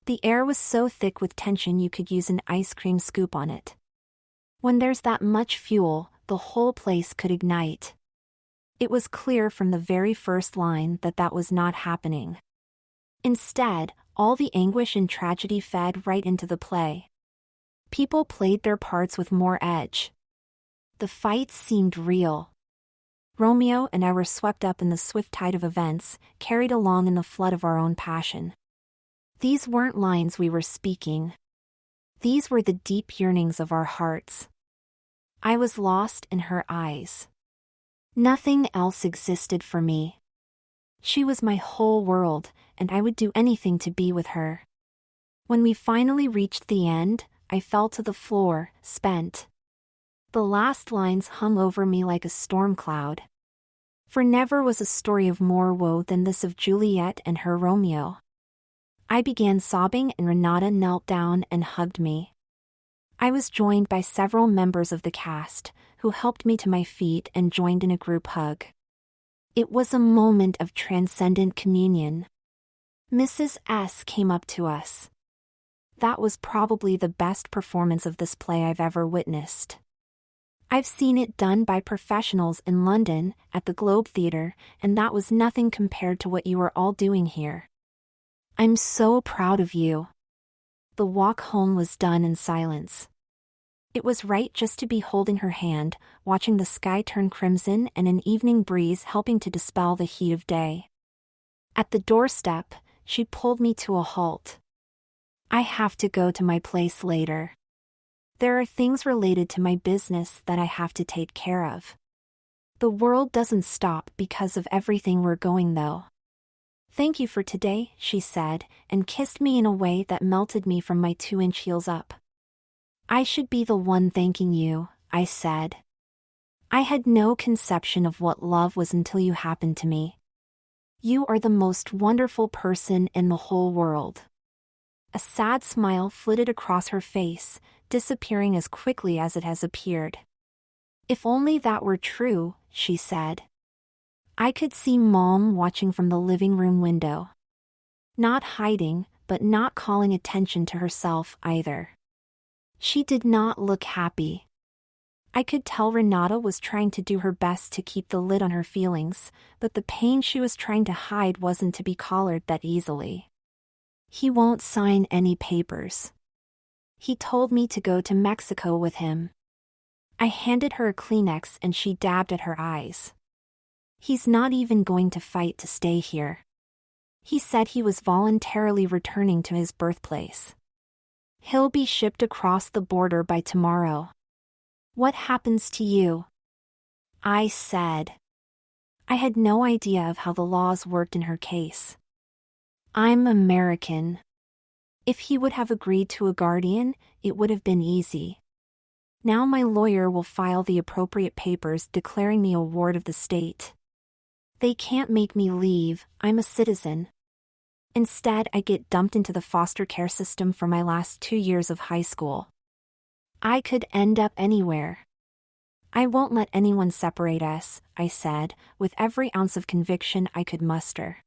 The air was so thick with tension you could use an ice cream scoop on it. When there's that much fuel, the whole place could ignite. It was clear from the very first line that that was not happening. Instead, all the anguish and tragedy fed right into the play. People played their parts with more edge. The fight seemed real. Romeo and I were swept up in the swift tide of events, carried along in the flood of our own passion. These weren't lines we were speaking. These were the deep yearnings of our hearts. I was lost in her eyes. Nothing else existed for me. She was my whole world, and I would do anything to be with her. When we finally reached the end, I fell to the floor, spent. The last lines hung over me like a storm cloud. For never was a story of more woe than this of Juliet and her Romeo. I began sobbing and Renata knelt down and hugged me. I was joined by several members of the cast, who helped me to my feet and joined in a group hug. It was a moment of transcendent communion. Mrs. S. came up to us. That was probably the best performance of this play I've ever witnessed. I've seen it done by professionals in London, at the Globe Theatre, and that was nothing compared to what you are all doing here. I'm so proud of you. The walk home was done in silence. It was right just to be holding her hand, watching the sky turn crimson and an evening breeze helping to dispel the heat of day. At the doorstep, she pulled me to a halt. I have to go to my place later. There are things related to my business that I have to take care of. The world doesn't stop because of everything we're going though. Thank you for today, she said, and kissed me in a way that melted me from my 2-inch heels up. I should be the one thanking you, I said. I had no conception of what love was until you happened to me. You are the most wonderful person in the whole world. A sad smile flitted across her face, disappearing as quickly as it has appeared. If only that were true, she said. I could see Mom watching from the living room window. Not hiding, but not calling attention to herself either. She did not look happy. I could tell Renata was trying to do her best to keep the lid on her feelings, but the pain she was trying to hide wasn't to be collared that easily. He won't sign any papers. He told me to go to Mexico with him. I handed her a Kleenex and she dabbed at her eyes. He's not even going to fight to stay here. He said he was voluntarily returning to his birthplace. He'll be shipped across the border by tomorrow. What happens to you? I said. I had no idea of how the laws worked in her case. I'm American. If he would have agreed to a guardian, it would have been easy. Now my lawyer will file the appropriate papers declaring me a ward of the state. They can't make me leave, I'm a citizen. Instead, I get dumped into the foster care system for my last 2 years of high school. I could end up anywhere. I won't let anyone separate us, I said, with every ounce of conviction I could muster.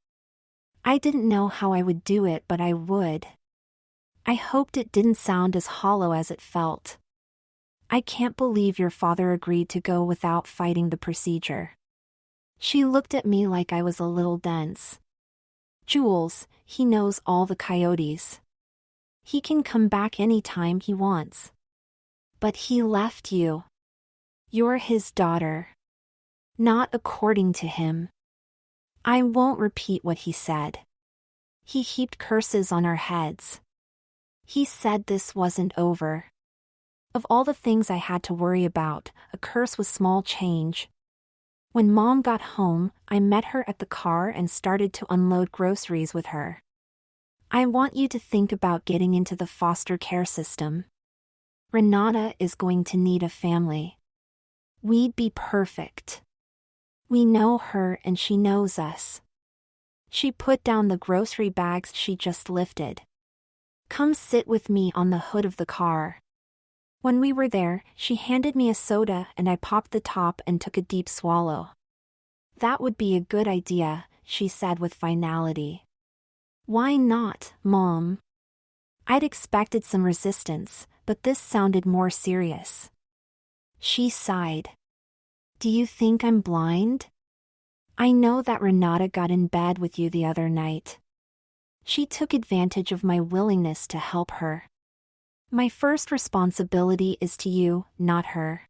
I didn't know how I would do it, but I would. I hoped it didn't sound as hollow as it felt. I can't believe your father agreed to go without fighting the procedure. She looked at me like I was a little dense. Jules, he knows all the coyotes. He can come back anytime he wants. But he left you. You're his daughter. Not according to him. I won't repeat what he said. He heaped curses on our heads. He said this wasn't over. Of all the things I had to worry about, a curse was small change. When Mom got home, I met her at the car and started to unload groceries with her. I want you to think about getting into the foster care system. Renata is going to need a family. We'd be perfect. We know her and she knows us. She put down the grocery bags she just lifted. Come sit with me on the hood of the car. When we were there, she handed me a soda and I popped the top and took a deep swallow. That would be a good idea, she said with finality. Why not, Mom? I'd expected some resistance, but this sounded more serious. She sighed. Do you think I'm blind? I know that Renata got in bed with you the other night. She took advantage of my willingness to help her. My first responsibility is to you, not her.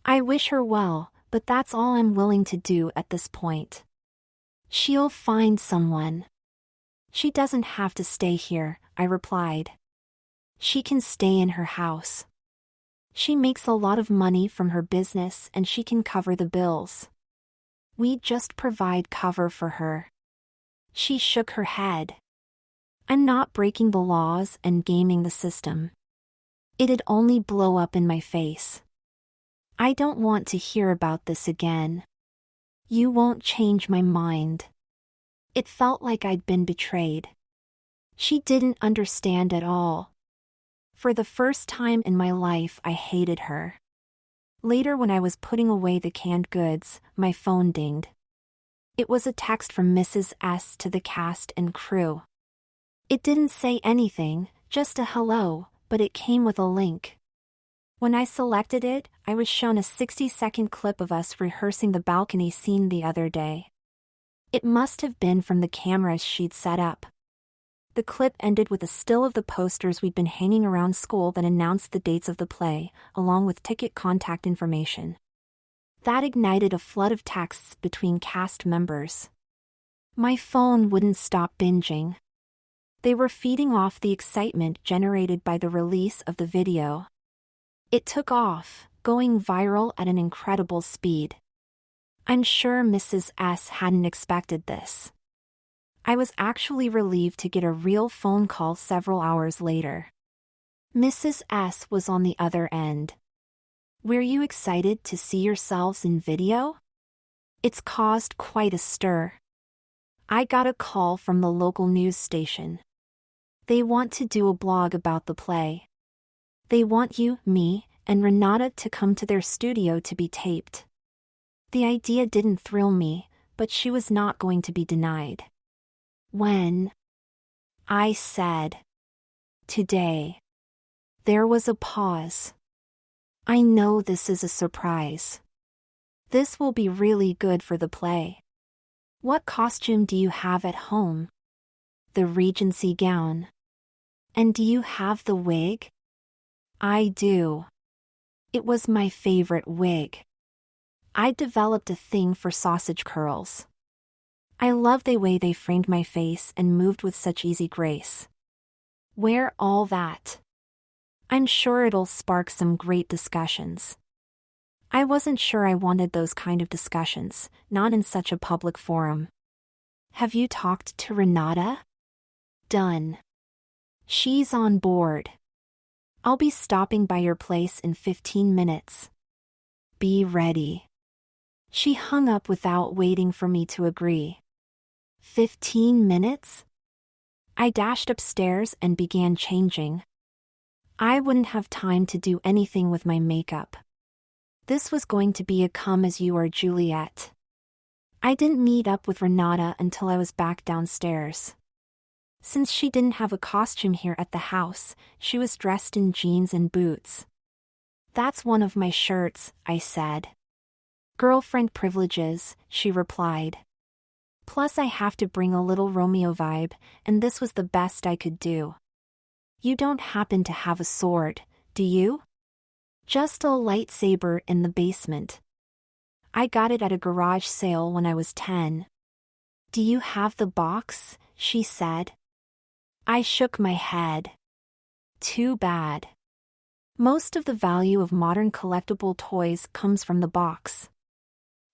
I wish her well, but that's all I'm willing to do at this point. She'll find someone. She doesn't have to stay here, I replied. She can stay in her house. She makes a lot of money from her business and she can cover the bills. We just provide cover for her. She shook her head. I'm not breaking the laws and gaming the system. It'd only blow up in my face. I don't want to hear about this again. You won't change my mind. It felt like I'd been betrayed. She didn't understand at all. For the first time in my life, I hated her. Later, when I was putting away the canned goods, my phone dinged. It was a text from Mrs. S. to the cast and crew. It didn't say anything, just a hello, but it came with a link. When I selected it, I was shown a 60-second clip of us rehearsing the balcony scene the other day. It must have been from the cameras she'd set up. The clip ended with a still of the posters we'd been hanging around school that announced the dates of the play, along with ticket contact information. That ignited a flood of texts between cast members. My phone wouldn't stop binging. They were feeding off the excitement generated by the release of the video. It took off, going viral at an incredible speed. I'm sure Mrs. S hadn't expected this. I was actually relieved to get a real phone call several hours later. Mrs. S was on the other end. Were you excited to see yourselves in video? It's caused quite a stir. I got a call from the local news station. They want to do a blog about the play. They want you, me, and Renata to come to their studio to be taped. The idea didn't thrill me, but she was not going to be denied. When I said, today, there was a pause. I know this is a surprise. This will be really good for the play. What costume do you have at home? The Regency gown. And do you have the wig? I do. It was my favorite wig. I developed a thing for sausage curls. I love the way they framed my face and moved with such easy grace. Wear all that. I'm sure it'll spark some great discussions. I wasn't sure I wanted those kind of discussions, not in such a public forum. Have you talked to Renata? Done. She's on board. I'll be stopping by your place in 15 minutes. Be ready. She hung up without waiting for me to agree. 15 minutes? I dashed upstairs and began changing. I wouldn't have time to do anything with my makeup. This was going to be a come-as-you-are Juliet. I didn't meet up with Renata until I was back downstairs. Since she didn't have a costume here at the house, she was dressed in jeans and boots. That's one of my shirts, I said. Girlfriend privileges, she replied. Plus I have to bring a little Romeo vibe, and this was the best I could do. You don't happen to have a sword, do you? Just a lightsaber in the basement. I got it at a garage sale when I was 10. Do you have the box? She said. I shook my head. Too bad. Most of the value of modern collectible toys comes from the box.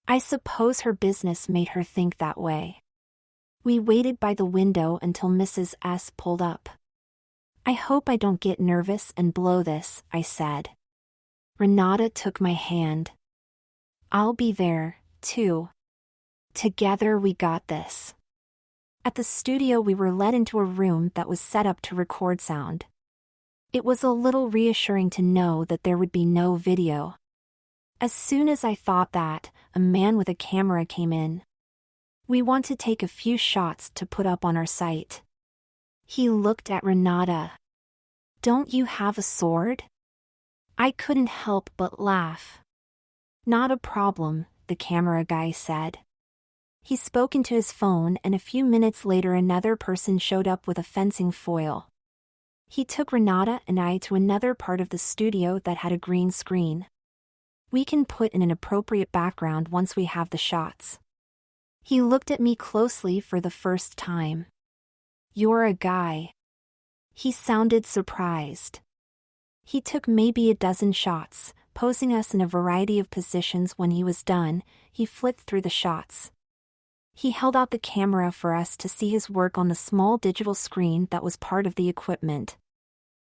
I suppose her business made her think that way. We waited by the window until Mrs. S pulled up. I hope I don't get nervous and blow this, I said. Renata took my hand. I'll be there, too. Together we got this. At the studio we were led into a room that was set up to record sound. It was a little reassuring to know that there would be no video. As soon as I thought that, a man with a camera came in. We want to take a few shots to put up on our site. He looked at Renata. Don't you have a sword? I couldn't help but laugh. Not a problem, the camera guy said. He spoke into his phone and a few minutes later another person showed up with a fencing foil. He took Renata and I to another part of the studio that had a green screen. We can put in an appropriate background once we have the shots. He looked at me closely for the first time. You're a guy. He sounded surprised. He took maybe a dozen shots, posing us in a variety of positions. When he was done, he flipped through the shots. He held out the camera for us to see his work on the small digital screen that was part of the equipment.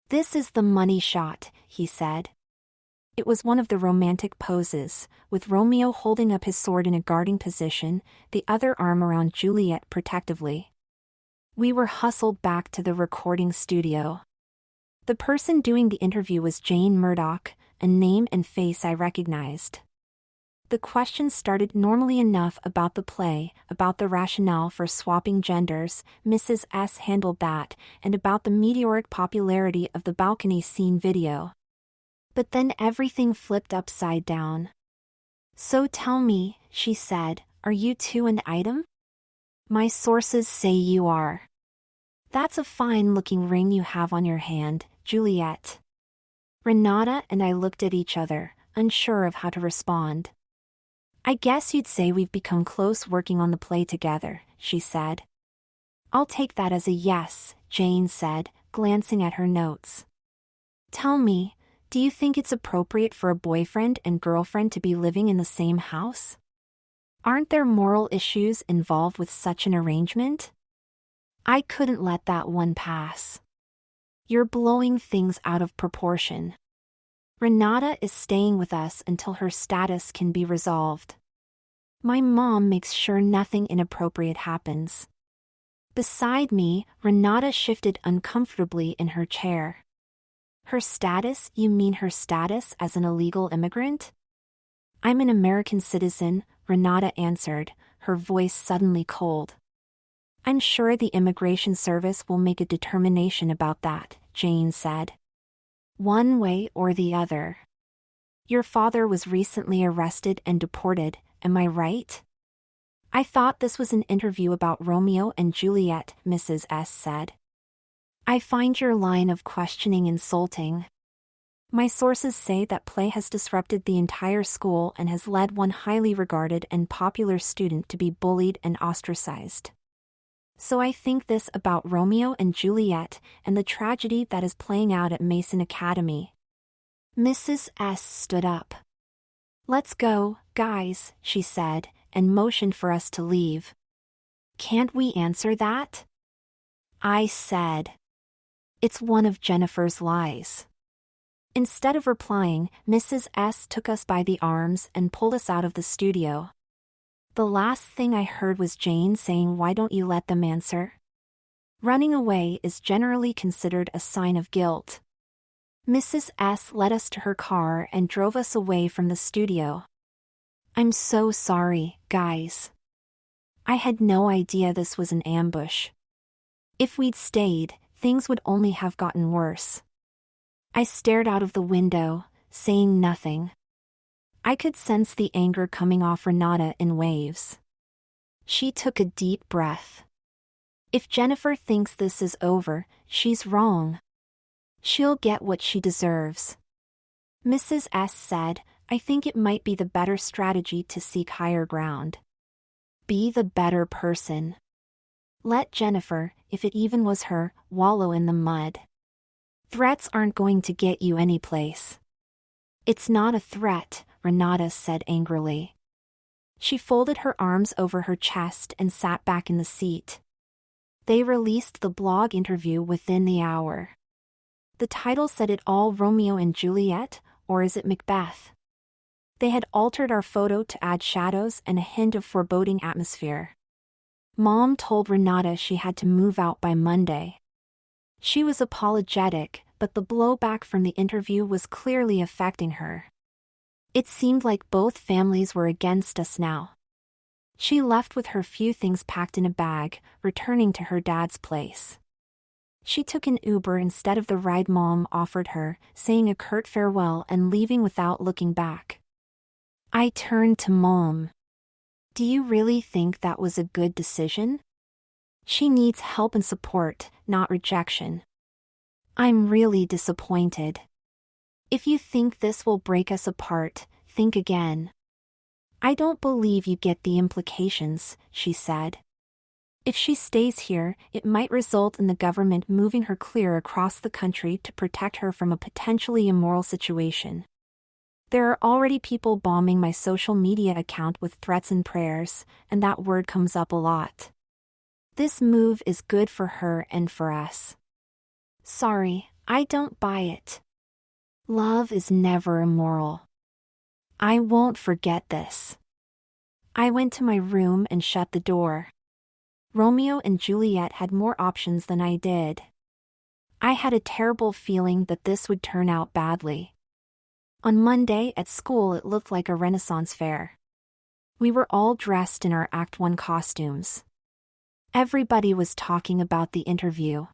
This is the money shot, he said. It was one of the romantic poses, with Romeo holding up his sword in a guarding position, the other arm around Juliet protectively. We were hustled back to the recording studio. The person doing the interview was Jane Murdoch, a name and face I recognized. The questions started normally enough about the play, about the rationale for swapping genders, Mrs. S handled that, and about the meteoric popularity of the balcony scene video. But then everything flipped upside down. So tell me, she said, are you two an item? My sources say you are. That's a fine-looking ring you have on your hand, Juliet. Renata and I looked at each other, unsure of how to respond. I guess you'd say we've become close working on the play together, she said. I'll take that as a yes, Jane said, glancing at her notes. Tell me, Do you think it's appropriate for a boyfriend and girlfriend to be living in the same house? Aren't there moral issues involved with such an arrangement? I couldn't let that one pass. You're blowing things out of proportion. Renata is staying with us until her status can be resolved. My mom makes sure nothing inappropriate happens. Beside me, Renata shifted uncomfortably in her chair. Her status? You mean her status as an illegal immigrant? I'm an American citizen, Renata answered, her voice suddenly cold. I'm sure the Immigration Service will make a determination about that, Jane said. One way or the other. Your father was recently arrested and deported, am I right? I thought this was an interview about Romeo and Juliet, Mrs. S. said. I find your line of questioning insulting. My sources say that play has disrupted the entire school and has led one highly regarded and popular student to be bullied and ostracized. So I think this about Romeo and Juliet and the tragedy that is playing out at Mason Academy. Mrs. S. stood up. Let's go, guys, she said, and motioned for us to leave. Can't we answer that? I said. It's one of Jennifer's lies. Instead of replying, Mrs. S. took us by the arms and pulled us out of the studio. The last thing I heard was Jane saying, "Why don't you let them answer?" Running away is generally considered a sign of guilt. Mrs. S. led us to her car and drove us away from the studio. I'm so sorry, guys. I had no idea this was an ambush. If we'd stayed, things would only have gotten worse. I stared out of the window, saying nothing. I could sense the anger coming off Renata in waves. She took a deep breath. If Jennifer thinks this is over, she's wrong. She'll get what she deserves. Mrs. S. said, I think it might be the better strategy to seek higher ground. Be the better person. Let Jennifer, if it even was her, wallow in the mud. Threats aren't going to get you anyplace. It's not a threat, Renata said angrily. She folded her arms over her chest and sat back in the seat. They released the blog interview within the hour. The title said it all, Romeo and Juliet, or is it Macbeth? They had altered our photo to add shadows and a hint of foreboding atmosphere. Mom told Renata she had to move out by Monday. She was apologetic, but the blowback from the interview was clearly affecting her. It seemed like both families were against us now. She left with her few things packed in a bag, returning to her dad's place. She took an Uber instead of the ride Mom offered her, saying a curt farewell and leaving without looking back. I turned to Mom. Do you really think that was a good decision? She needs help and support, not rejection. I'm really disappointed. If you think this will break us apart, think again. I don't believe you get the implications, she said. If she stays here, it might result in the government moving her clear across the country to protect her from a potentially immoral situation. There are already people bombing my social media account with threats and prayers, and that word comes up a lot. This move is good for her and for us. Sorry, I don't buy it. Love is never immoral. I won't forget this. I went to my room and shut the door. Romeo and Juliet had more options than I did. I had a terrible feeling that this would turn out badly. On Monday at school it looked like a Renaissance fair. We were all dressed in our Act 1 costumes. Everybody was talking about the interview.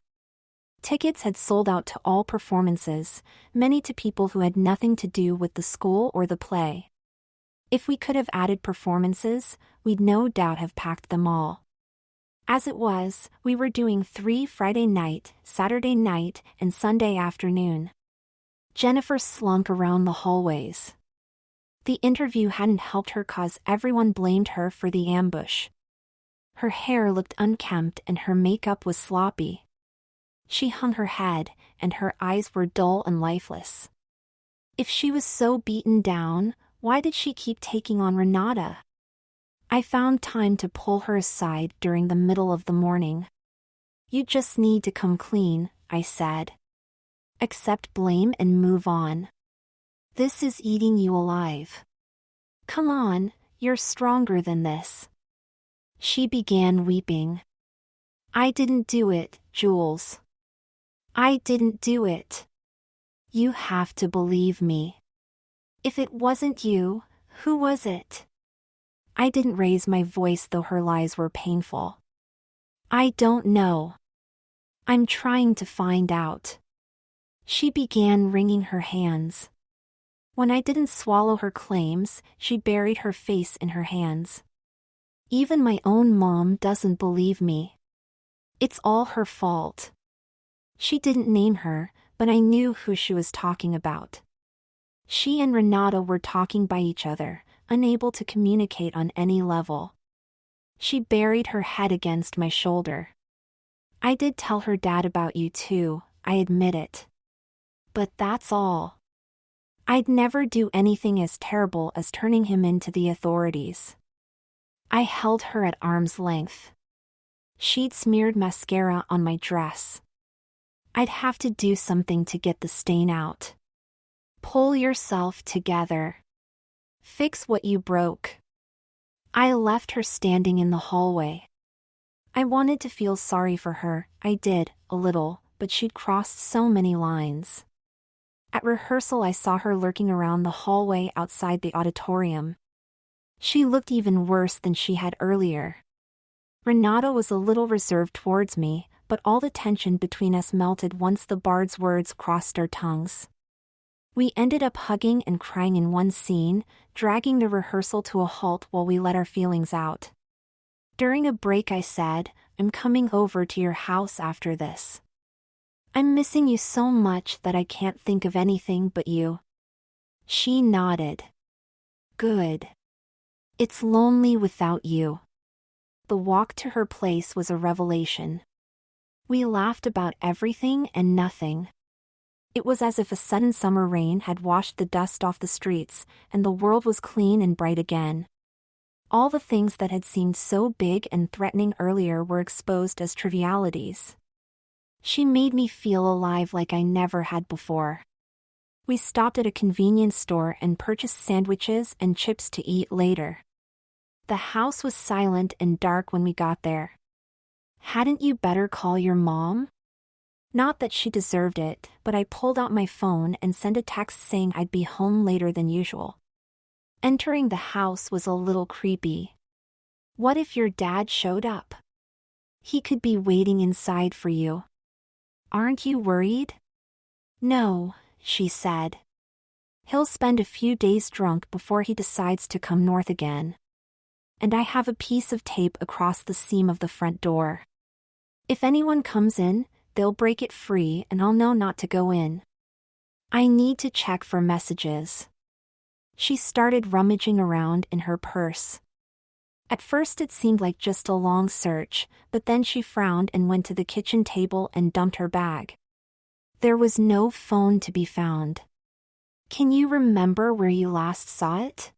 Tickets had sold out to all performances, many to people who had nothing to do with the school or the play. If we could have added performances, we'd no doubt have packed them all. As it was, we were doing 3 Friday night, Saturday night, and Sunday afternoon. Jennifer slunk around the hallways. The interview hadn't helped her cause everyone blamed her for the ambush. Her hair looked unkempt and her makeup was sloppy. She hung her head, and her eyes were dull and lifeless. If she was so beaten down, why did she keep taking on Renata? I found time to pull her aside during the middle of the morning. You just need to come clean, I said. Accept blame and move on. This is eating you alive. Come on, you're stronger than this. She began weeping. I didn't do it, Jules. I didn't do it. You have to believe me. If it wasn't you, who was it? I didn't raise my voice though her lies were painful. I don't know. I'm trying to find out. She began wringing her hands. When I didn't swallow her claims, she buried her face in her hands. Even my own mom doesn't believe me. It's all her fault. She didn't name her, but I knew who she was talking about. She and Renata were talking by each other, unable to communicate on any level. She buried her head against my shoulder. I did tell her dad about you too, I admit it. But that's all. I'd never do anything as terrible as turning him in to the authorities. I held her at arm's length. She'd smeared mascara on my dress. I'd have to do something to get the stain out. Pull yourself together. Fix what you broke. I left her standing in the hallway. I wanted to feel sorry for her, I did, a little, but she'd crossed so many lines. At rehearsal I saw her lurking around the hallway outside the auditorium. She looked even worse than she had earlier. Renata was a little reserved towards me, but all the tension between us melted once the bard's words crossed our tongues. We ended up hugging and crying in one scene, dragging the rehearsal to a halt while we let our feelings out. During a break I said, I'm coming over to your house after this. I'm missing you so much that I can't think of anything but you. She nodded. Good. It's lonely without you. The walk to her place was a revelation. We laughed about everything and nothing. It was as if a sudden summer rain had washed the dust off the streets, and the world was clean and bright again. All the things that had seemed so big and threatening earlier were exposed as trivialities. She made me feel alive like I never had before. We stopped at a convenience store and purchased sandwiches and chips to eat later. The house was silent and dark when we got there. Hadn't you better call your mom? Not that she deserved it, but I pulled out my phone and sent a text saying I'd be home later than usual. Entering the house was a little creepy. What if your dad showed up? He could be waiting inside for you. Aren't you worried? No, she said. He'll spend a few days drunk before he decides to come north again. And I have a piece of tape across the seam of the front door. If anyone comes in, they'll break it free and I'll know not to go in. I need to check for messages. She started rummaging around in her purse. At first it seemed like just a long search, but then she frowned and went to the kitchen table and dumped her bag. There was no phone to be found. Can you remember where you last saw it?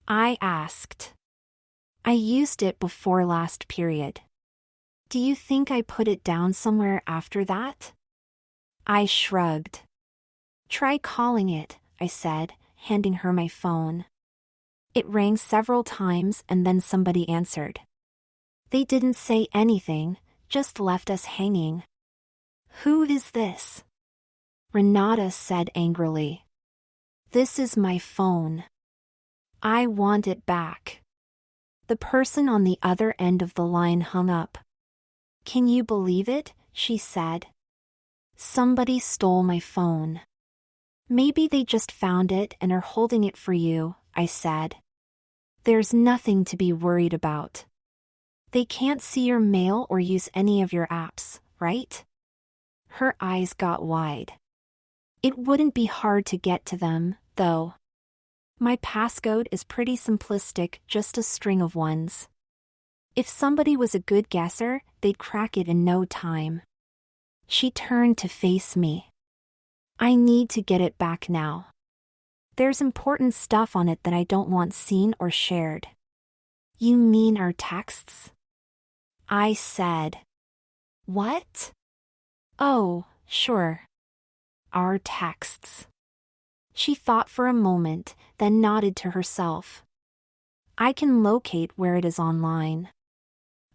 I asked. I used it before last period. Do you think I put it down somewhere after that? I shrugged. Try calling it, I said, handing her my phone. It rang several times and then somebody answered. They didn't say anything, just left us hanging. Who is this? Renata said angrily. This is my phone. I want it back. The person on the other end of the line hung up. Can you believe it? She said. Somebody stole my phone. Maybe they just found it and are holding it for you, I said. There's nothing to be worried about. They can't see your mail or use any of your apps, right? Her eyes got wide. It wouldn't be hard to get to them, though. My passcode is pretty simplistic, just a string of ones. If somebody was a good guesser, they'd crack it in no time. She turned to face me. I need to get it back now. There's important stuff on it that I don't want seen or shared. You mean our texts? I said. What? Oh, sure. Our texts. She thought for a moment, then nodded to herself. I can locate where it is online.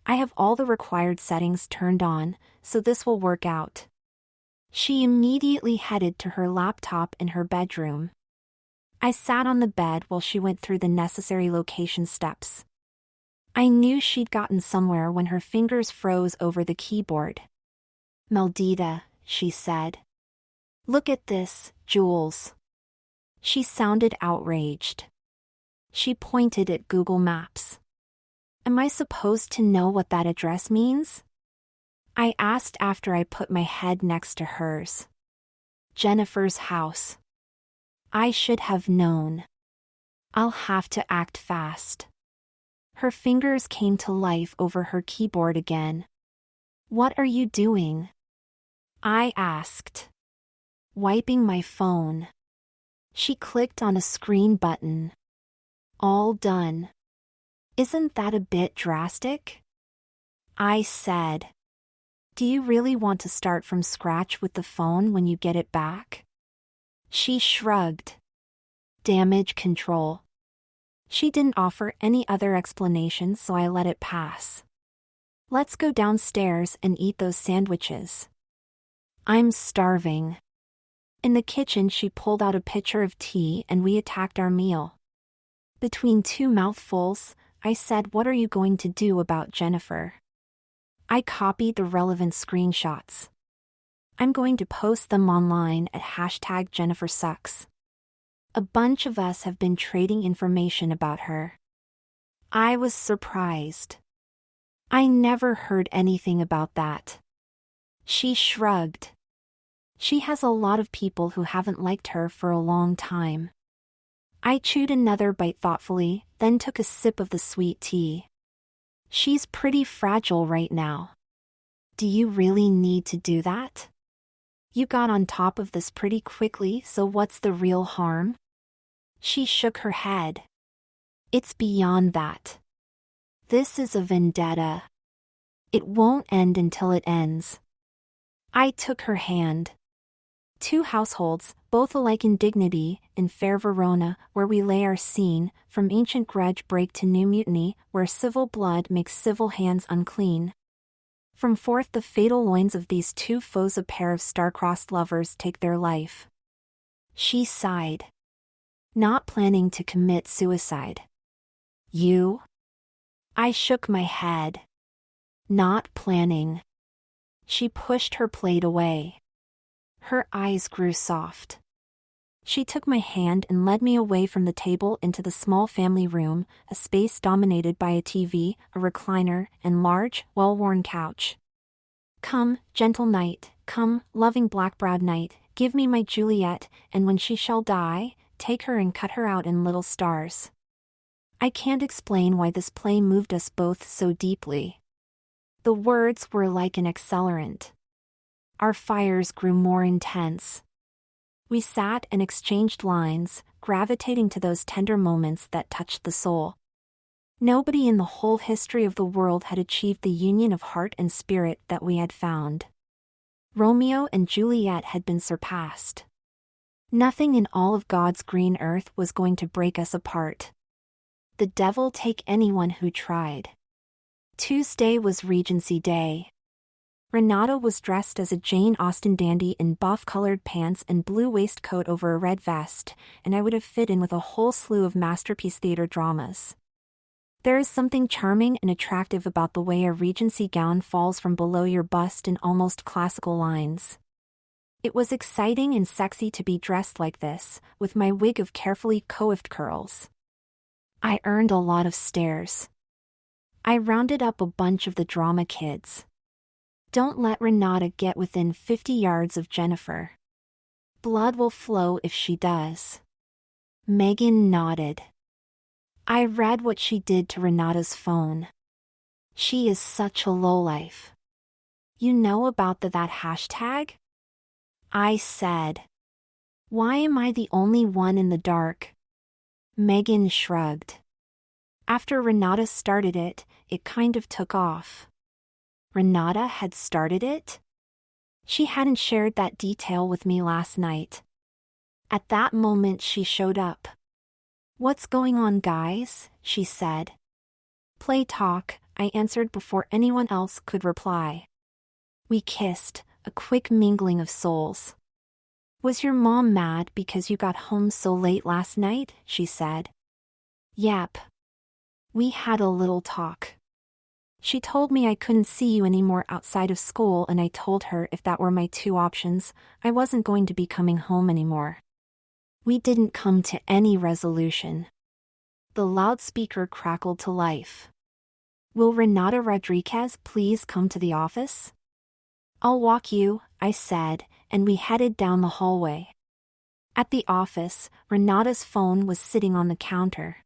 I have all the required settings turned on, so this will work out. She immediately headed to her laptop in her bedroom. I sat on the bed while she went through the necessary location steps. I knew she'd gotten somewhere when her fingers froze over the keyboard. Maldita, she said. Look at this, Jules. She sounded outraged. She pointed at Google Maps. Am I supposed to know what that address means? I asked after I put my head next to hers. Jennifer's house. I should have known. I'll have to act fast. Her fingers came to life over her keyboard again. What are you doing? I asked. Wiping my phone. She clicked on a screen button. All done. Isn't that a bit drastic? I said. Do you really want to start from scratch with the phone when you get it back? She shrugged. Damage control. She didn't offer any other explanation, so I let it pass. Let's go downstairs and eat those sandwiches. I'm starving. In the kitchen, she pulled out a pitcher of tea and we attacked our meal. Between two mouthfuls, I said, what are you going to do about Jennifer? I copied the relevant screenshots. I'm going to post them online at #JenniferSucks. A bunch of us have been trading information about her. I was surprised. I never heard anything about that. She shrugged. She has a lot of people who haven't liked her for a long time. I chewed another bite thoughtfully, then took a sip of the sweet tea. She's pretty fragile right now. Do you really need to do that? You got on top of this pretty quickly, so what's the real harm? She shook her head. It's beyond that. This is a vendetta. It won't end until it ends. I took her hand. Two households, both alike in dignity, in fair Verona, where we lay our scene, from ancient grudge break to new mutiny, where civil blood makes civil hands unclean. From forth the fatal loins of these two foes a pair of star-crossed lovers take their life. She sighed. Not planning to commit suicide. You? I shook my head. Not planning. She pushed her plate away. Her eyes grew soft. She took my hand and led me away from the table into the small family room, a space dominated by a TV, a recliner, and large, well-worn couch. Come, gentle knight, come, loving black-browed knight, give me my Juliet, and when she shall die, take her and cut her out in little stars. I can't explain why this play moved us both so deeply. The words were like an accelerant. Our fires grew more intense. We sat and exchanged lines, gravitating to those tender moments that touched the soul. Nobody in the whole history of the world had achieved the union of heart and spirit that we had found. Romeo and Juliet had been surpassed. Nothing in all of God's green earth was going to break us apart. The devil take anyone who tried. Tuesday was Regency Day. Renata was dressed as a Jane Austen dandy in buff-colored pants and blue waistcoat over a red vest, and I would have fit in with a whole slew of masterpiece theater dramas. There is something charming and attractive about the way a Regency gown falls from below your bust in almost classical lines. It was exciting and sexy to be dressed like this, with my wig of carefully coiffed curls. I earned a lot of stares. I rounded up a bunch of the drama kids. Don't let Renata get within 50 yards of Jennifer. Blood will flow if she does. Megan nodded. I read what she did to Renata's phone. She is such a lowlife. You know about that hashtag? I said. Why am I the only one in the dark? Megan shrugged. After Renata started it, it kind of took off. Renata had started it? She hadn't shared that detail with me last night. At that moment she showed up. "What's going on, guys?" she said. "Play talk," I answered before anyone else could reply. We kissed, a quick mingling of souls. "Was your mom mad because you got home so late last night?" she said. "Yep. We had a little talk. She told me I couldn't see you anymore outside of school, and I told her if that were my two options, I wasn't going to be coming home anymore. We didn't come to any resolution." The loudspeaker crackled to life. "Will Renata Rodriguez please come to the office?" "I'll walk you," I said, and we headed down the hallway. At the office, Renata's phone was sitting on the counter.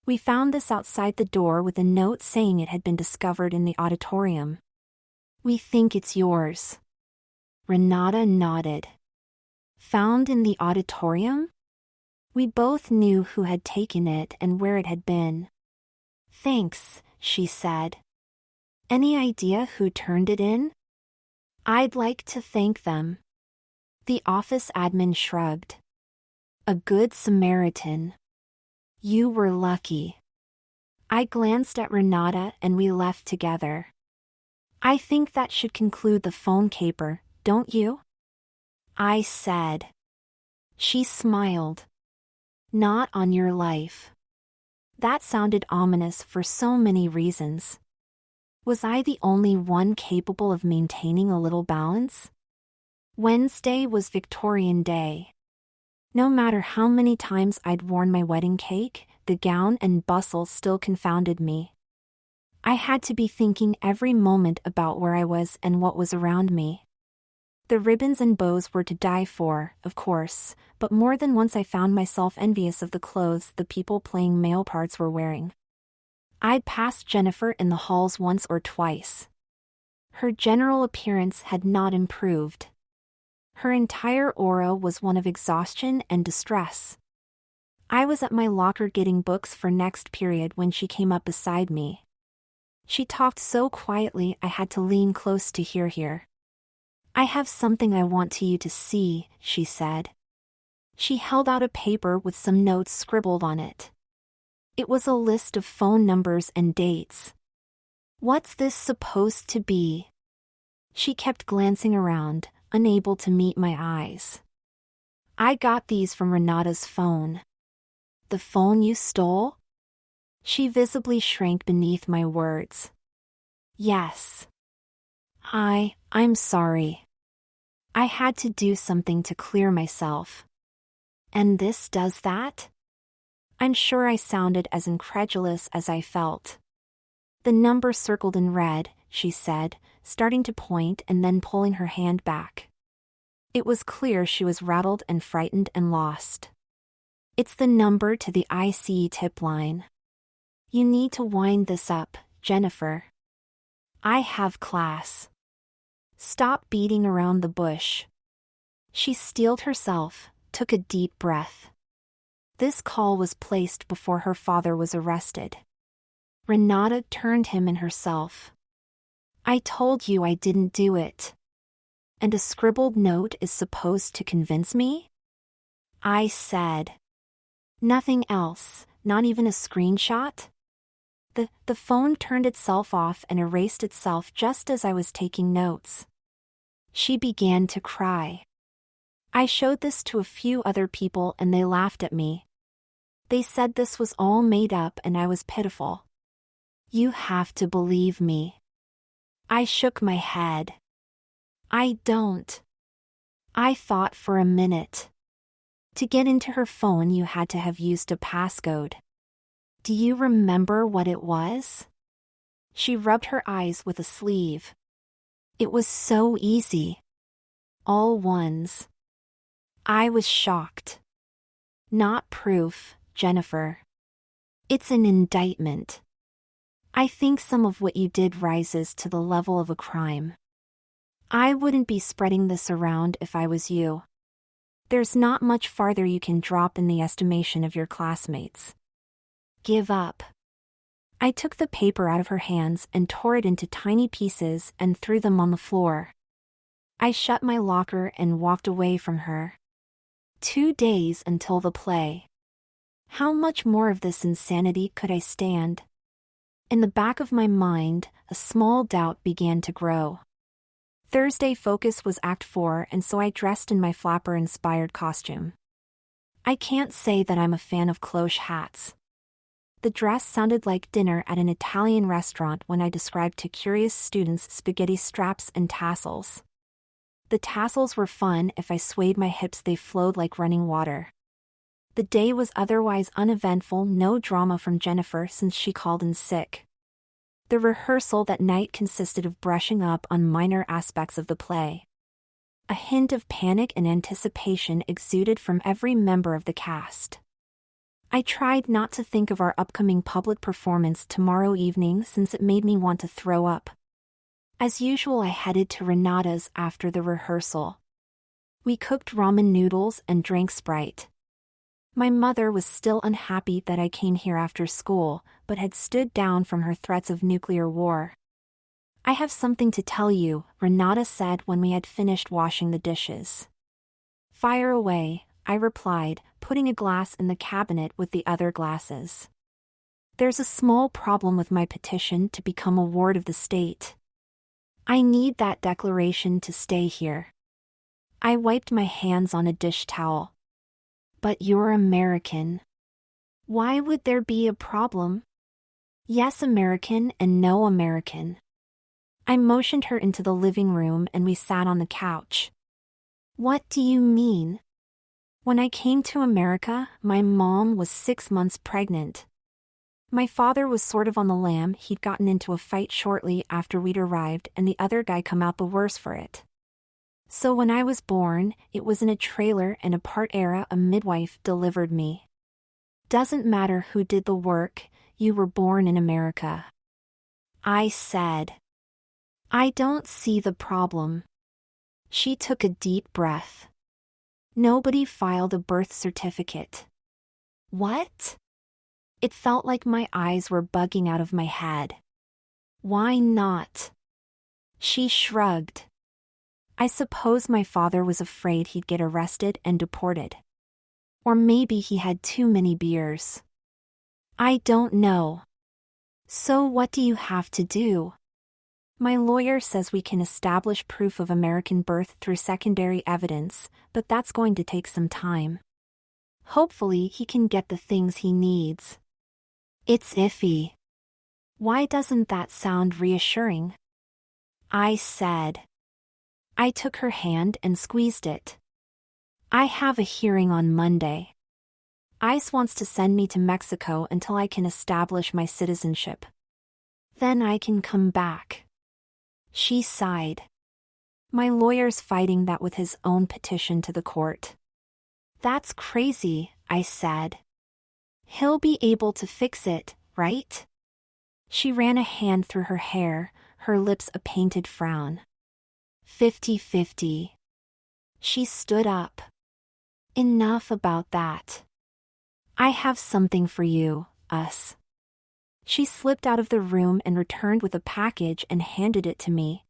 We found this outside the door with a note saying it had been discovered in the auditorium. "We think it's yours." Renata nodded. "Found in the auditorium?" We both knew who had taken it and where it had been. "Thanks," she said. "Any idea who turned it in?" "I'd like to thank them." The office admin shrugged. "A good Samaritan. You were lucky." I glanced at Renata and we left together. "I think that should conclude the phone caper, don't you?" I said. She smiled. "Not on your life." That sounded ominous for so many reasons. Was I the only one capable of maintaining a little balance? Wednesday was Victorian Day. No matter how many times I'd worn my wedding cake, the gown and bustle still confounded me. I had to be thinking every moment about where I was and what was around me. The ribbons and bows were to die for, of course, but more than once I found myself envious of the clothes the people playing male parts were wearing. I'd passed Jennifer in the halls once or twice. Her general appearance had not improved. Her entire aura was one of exhaustion and distress. I was at my locker getting books for next period when she came up beside me. She talked so quietly I had to lean close to hear her. "I have something I want you to see," she said. She held out a paper with some notes scribbled on it. It was a list of phone numbers and dates. "What's this supposed to be?" She kept glancing around, unable to meet my eyes. "I got these from Renata's phone." "The phone you stole?" She visibly shrank beneath my words. "Yes." I'm sorry. I had to do something to clear myself." "And this does that?" I'm sure I sounded as incredulous as I felt. "The number circled in red," she said, starting to point and then pulling her hand back. It was clear she was rattled and frightened and lost. "It's the number to the ICE tip line. You need to wind this up, Jennifer. I have class. Stop beating around the bush." She steeled herself, took a deep breath. This call was placed before her father was arrested. Renata turned him in herself. "I told you I didn't do it. And a scribbled note is supposed to convince me?" I said. "Nothing else, not even a screenshot?" The phone turned itself off and erased itself just as I was taking notes. She began to cry. I showed this to a few other people and they laughed at me. They said this was all made up and I was pitiful. "You have to believe me." I shook my head. "I don't." I thought for a minute. To get into her phone you had to have used a passcode. "Do you remember what it was?" She rubbed her eyes with a sleeve. "It was so easy. All ones." I was shocked. "Not proof, Jennifer. It's an indictment. I think some of what you did rises to the level of a crime. I wouldn't be spreading this around if I was you." There's not much farther you can drop in the estimation of your classmates. Give up. I took the paper out of her hands and tore it into tiny pieces and threw them on the floor. I shut my locker and walked away from her. 2 days until the play. How much more of this insanity could I stand? In the back of my mind, a small doubt began to grow. Thursday focus was Act 4, and so I dressed in my flapper-inspired costume. I can't say that I'm a fan of cloche hats. The dress sounded like dinner at an Italian restaurant when I described to curious students spaghetti straps and tassels. The tassels were fun. If I swayed my hips, they flowed like running water. The day was otherwise uneventful, no drama from Jennifer since she called in sick. The rehearsal that night consisted of brushing up on minor aspects of the play. A hint of panic and anticipation exuded from every member of the cast. I tried not to think of our upcoming public performance tomorrow evening since it made me want to throw up. As usual, I headed to Renata's after the rehearsal. We cooked ramen noodles and drank Sprite. My mother was still unhappy that I came here after school, but had stood down from her threats of nuclear war. I have something to tell you, Renata said when we had finished washing the dishes. Fire away, I replied, putting a glass in the cabinet with the other glasses. There's a small problem with my petition to become a ward of the state. I need that declaration to stay here. I wiped my hands on a dish towel. But you're American. Why would there be a problem? Yes, American and no American. I motioned her into the living room and we sat on the couch. What do you mean? When I came to America, my mom was 6 months pregnant. My father was sort of on the lam. He'd gotten into a fight shortly after we'd arrived and the other guy come out the worse for it. So when I was born, it was in a trailer and a part era a midwife delivered me. Doesn't matter who did the work, you were born in America. I said. I don't see the problem. She took a deep breath. Nobody filed a birth certificate. What? It felt like my eyes were bugging out of my head. Why not? She shrugged. I suppose my father was afraid he'd get arrested and deported. Or maybe he had too many beers. I don't know. So what do you have to do? My lawyer says we can establish proof of American birth through secondary evidence, but that's going to take some time. Hopefully he can get the things he needs. It's iffy. Why doesn't that sound reassuring? I said. I took her hand and squeezed it. I have a hearing on Monday. ICE wants to send me to Mexico until I can establish my citizenship. Then I can come back. She sighed. My lawyer's fighting that with his own petition to the court. That's crazy, I said. He'll be able to fix it, right? She ran a hand through her hair, her lips a painted frown. 50-50. She stood up. Enough about that. I have something for you, us. She slipped out of the room and returned with a package and handed it to me.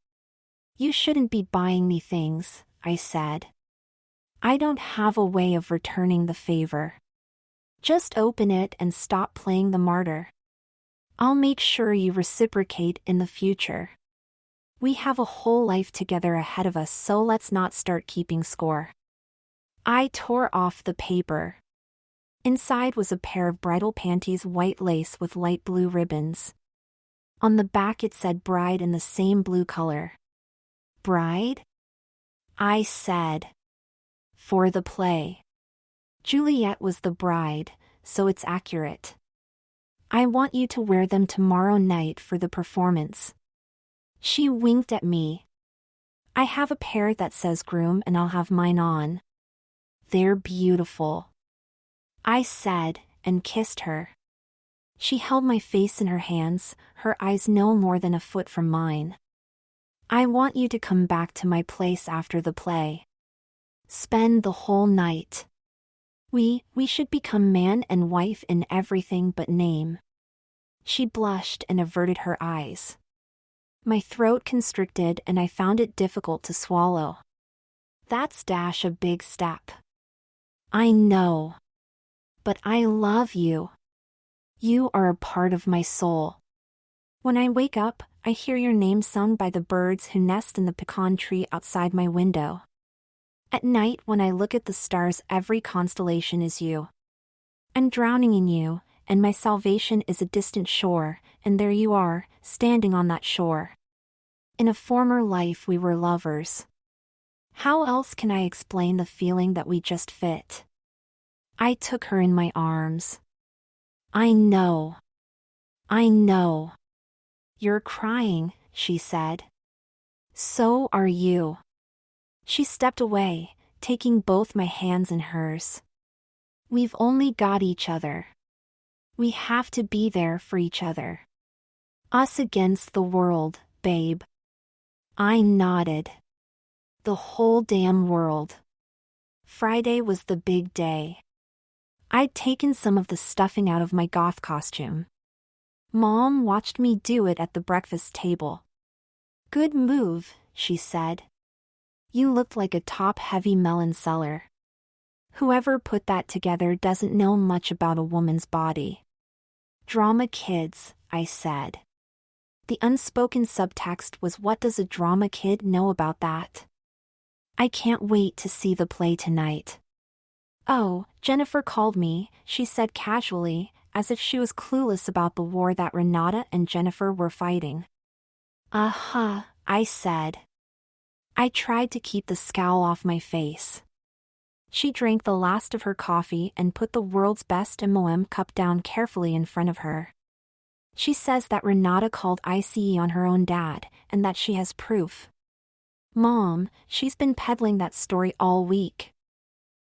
You shouldn't be buying me things, I said. I don't have a way of returning the favor. Just open it and stop playing the martyr. I'll make sure you reciprocate in the future. We have a whole life together ahead of us, so let's not start keeping score. I tore off the paper. Inside was a pair of bridal panties, white lace with light blue ribbons. On the back it said bride in the same blue color. Bride? I said. For the play. Juliet was the bride, so it's accurate. I want you to wear them tomorrow night for the performance. She winked at me. I have a pair that says groom and I'll have mine on. They're beautiful. I said, and kissed her. She held my face in her hands, her eyes no more than a foot from mine. I want you to come back to my place after the play. Spend the whole night. We should become man and wife in everything but name. She blushed and averted her eyes. My throat constricted and I found it difficult to swallow. That's a big step. I know. But I love you. You are a part of my soul. When I wake up, I hear your name sung by the birds who nest in the pecan tree outside my window. At night when I look at the stars, every constellation is you. I'm drowning in you, and my salvation is a distant shore, and there you are, standing on that shore. In a former life we were lovers. How else can I explain the feeling that we just fit? I took her in my arms. I know. I know. You're crying, she said. So are you. She stepped away, taking both my hands in hers. We've only got each other. We have to be there for each other. Us against the world, babe. I nodded. The whole damn world. Friday was the big day. I'd taken some of the stuffing out of my goth costume. Mom watched me do it at the breakfast table. Good move, she said. You looked like a top-heavy melon seller. Whoever put that together doesn't know much about a woman's body. Drama kids, I said. The unspoken subtext was, what does a drama kid know about that? I can't wait to see the play tonight. Oh, Jennifer called me, she said casually, as if she was clueless about the war that Renata and Jennifer were fighting. Uh-huh, I said. I tried to keep the scowl off my face. She drank the last of her coffee and put the world's best M.O.M. cup down carefully in front of her. She says that Renata called ICE on her own dad, and that she has proof. Mom, she's been peddling that story all week.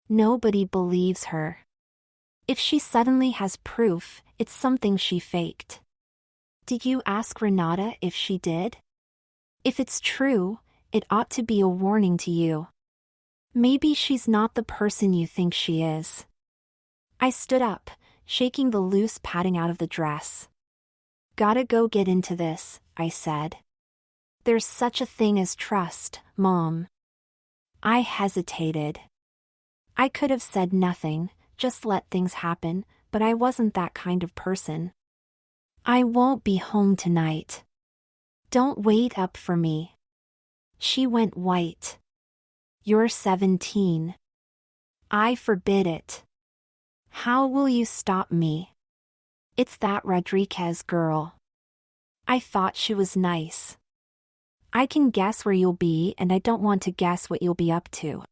Nobody believes her. If she suddenly has proof, it's something she faked. Did you ask Renata if she did? If it's true, it ought to be a warning to you. Maybe she's not the person you think she is. I stood up, shaking the loose padding out of the dress. Gotta go get into this, I said. There's such a thing as trust, Mom. I hesitated. I could have said nothing, just let things happen, but I wasn't that kind of person. I won't be home tonight. Don't wait up for me. She went white. You're 17. I forbid it. How will you stop me? It's that Rodriguez girl. I thought she was nice. I can guess where you'll be, and I don't want to guess what you'll be up to.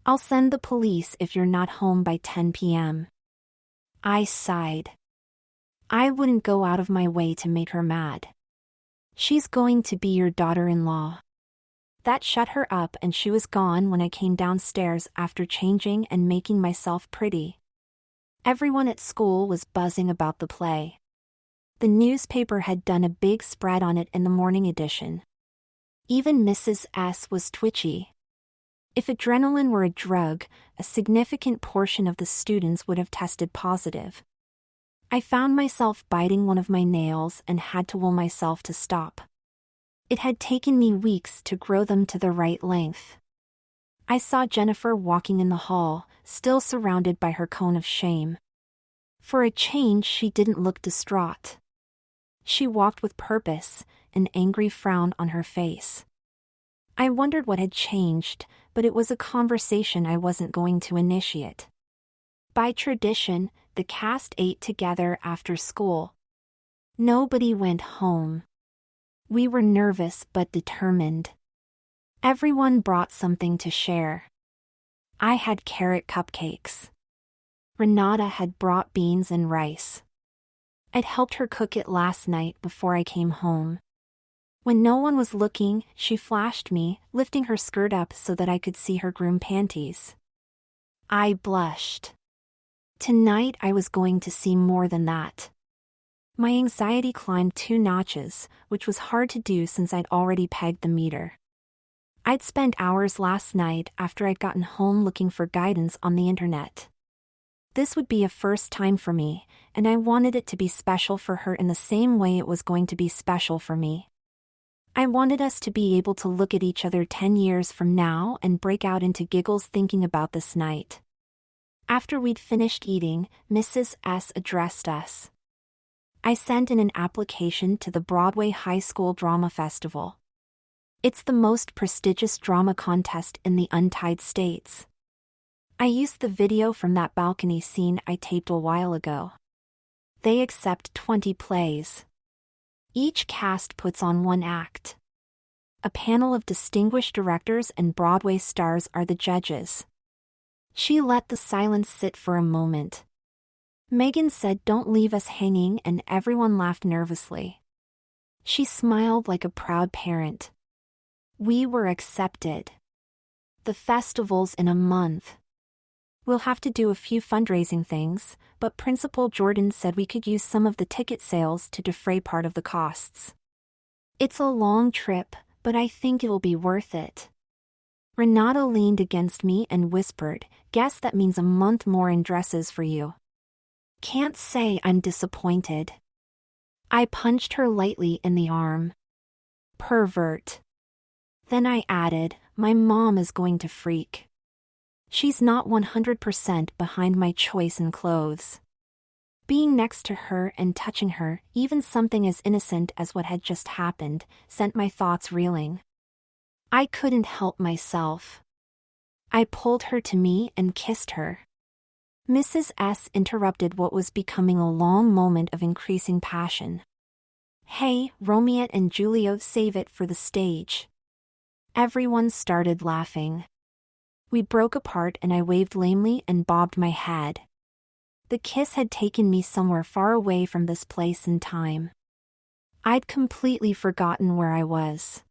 I'll send the police if you're not home by 10 p.m. I sighed. I wouldn't go out of my way to make her mad. She's going to be your daughter-in-law. That shut her up, and she was gone when I came downstairs after changing and making myself pretty. Everyone at school was buzzing about the play. The newspaper had done a big spread on it in the morning edition. Even Mrs. S. was twitchy. If adrenaline were a drug, a significant portion of the students would have tested positive. I found myself biting one of my nails and had to will myself to stop. It had taken me weeks to grow them to the right length. I saw Jennifer walking in the hall, still surrounded by her cone of shame. For a change, she didn't look distraught. She walked with purpose, an angry frown on her face. I wondered what had changed, but it was a conversation I wasn't going to initiate. By tradition, the cast ate together after school. Nobody went home. We were nervous but determined. Everyone brought something to share. I had carrot cupcakes. Renata had brought beans and rice. I'd helped her cook it last night before I came home. When no one was looking, she flashed me, lifting her skirt up so that I could see her groom panties. I blushed. Tonight I was going to see more than that. My anxiety climbed 2 notches, which was hard to do since I'd already pegged the meter. I'd spent hours last night after I'd gotten home looking for guidance on the internet. This would be a first time for me, and I wanted it to be special for her in the same way it was going to be special for me. I wanted us to be able to look at each other 10 years from now and break out into giggles thinking about this night. After we'd finished eating, Mrs. S addressed us. I sent in an application to the Broadway High School Drama Festival. It's the most prestigious drama contest in the United States. I used the video from that balcony scene I taped a while ago. They accept 20 plays. Each cast puts on one act. A panel of distinguished directors and Broadway stars are the judges. She let the silence sit for a moment. Megan said, "Don't leave us hanging," and everyone laughed nervously. She smiled like a proud parent. We were accepted. The festival's in a month. We'll have to do a few fundraising things, but Principal Jordan said we could use some of the ticket sales to defray part of the costs. It's a long trip, but I think it'll be worth it. Renata leaned against me and whispered, "Guess that means a month more in dresses for you." Can't say I'm disappointed. I punched her lightly in the arm. Pervert. Then I added, "My mom is going to freak. She's not 100% behind my choice in clothes." Being next to her and touching her, even something as innocent as what had just happened, sent my thoughts reeling. I couldn't help myself. I pulled her to me and kissed her. Mrs. S interrupted what was becoming a long moment of increasing passion. "Hey, Romeo and Juliet, save it for the stage." Everyone started laughing. We broke apart and I waved lamely and bobbed my head. The kiss had taken me somewhere far away from this place and time. I'd completely forgotten where I was.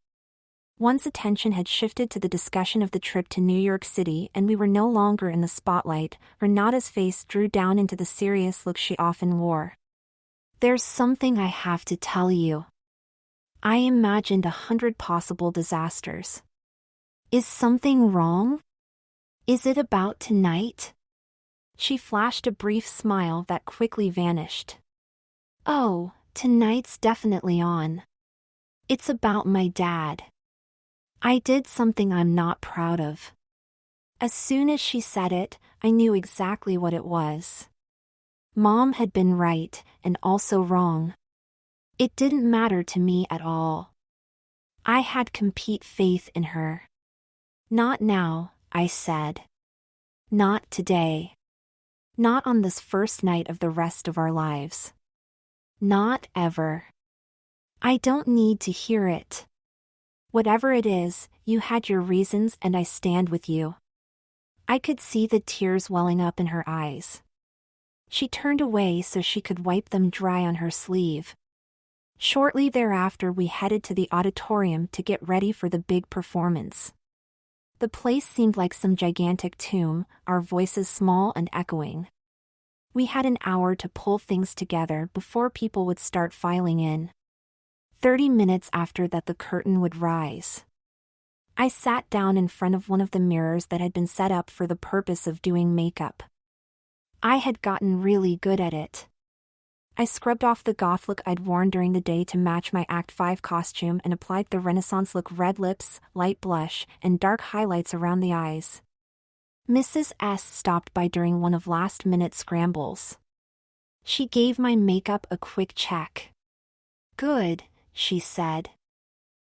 One's attention had shifted to the discussion of the trip to New York City and we were no longer in the spotlight. Renata's face drew down into the serious look she often wore. "There's something I have to tell you. I imagined 100 possible disasters. Is something wrong? Is it about tonight?" She flashed a brief smile that quickly vanished. "Oh, tonight's definitely on. It's about my dad. I did something I'm not proud of." As soon as she said it, I knew exactly what it was. Mom had been right and also wrong. It didn't matter to me at all. I had complete faith in her. "Not now," I said. "Not today. Not on this first night of the rest of our lives. Not ever. I don't need to hear it. Whatever it is, you had your reasons and I stand with you." I could see the tears welling up in her eyes. She turned away so she could wipe them dry on her sleeve. Shortly thereafter we headed to the auditorium to get ready for the big performance. The place seemed like some gigantic tomb, our voices small and echoing. We had an hour to pull things together before people would start filing in. 30 minutes after that the curtain would rise. I sat down in front of one of the mirrors that had been set up for the purpose of doing makeup. I had gotten really good at it. I scrubbed off the goth look I'd worn during the day to match my Act 5 costume and applied the Renaissance look: red lips, light blush, and dark highlights around the eyes. Mrs. S stopped by during one of last-minute scrambles. She gave my makeup a quick check. "Good," she said.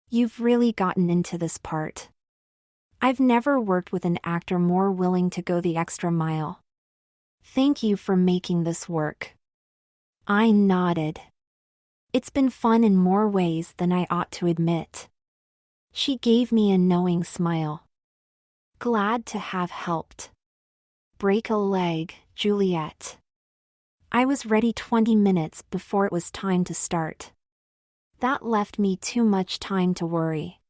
"You've really gotten into this part. I've never worked with an actor more willing to go the extra mile. Thank you for making this work." I nodded. "It's been fun in more ways than I ought to admit." She gave me a knowing smile. "Glad to have helped. Break a leg, Juliet." I was ready 20 minutes before it was time to start. That left me too much time to worry.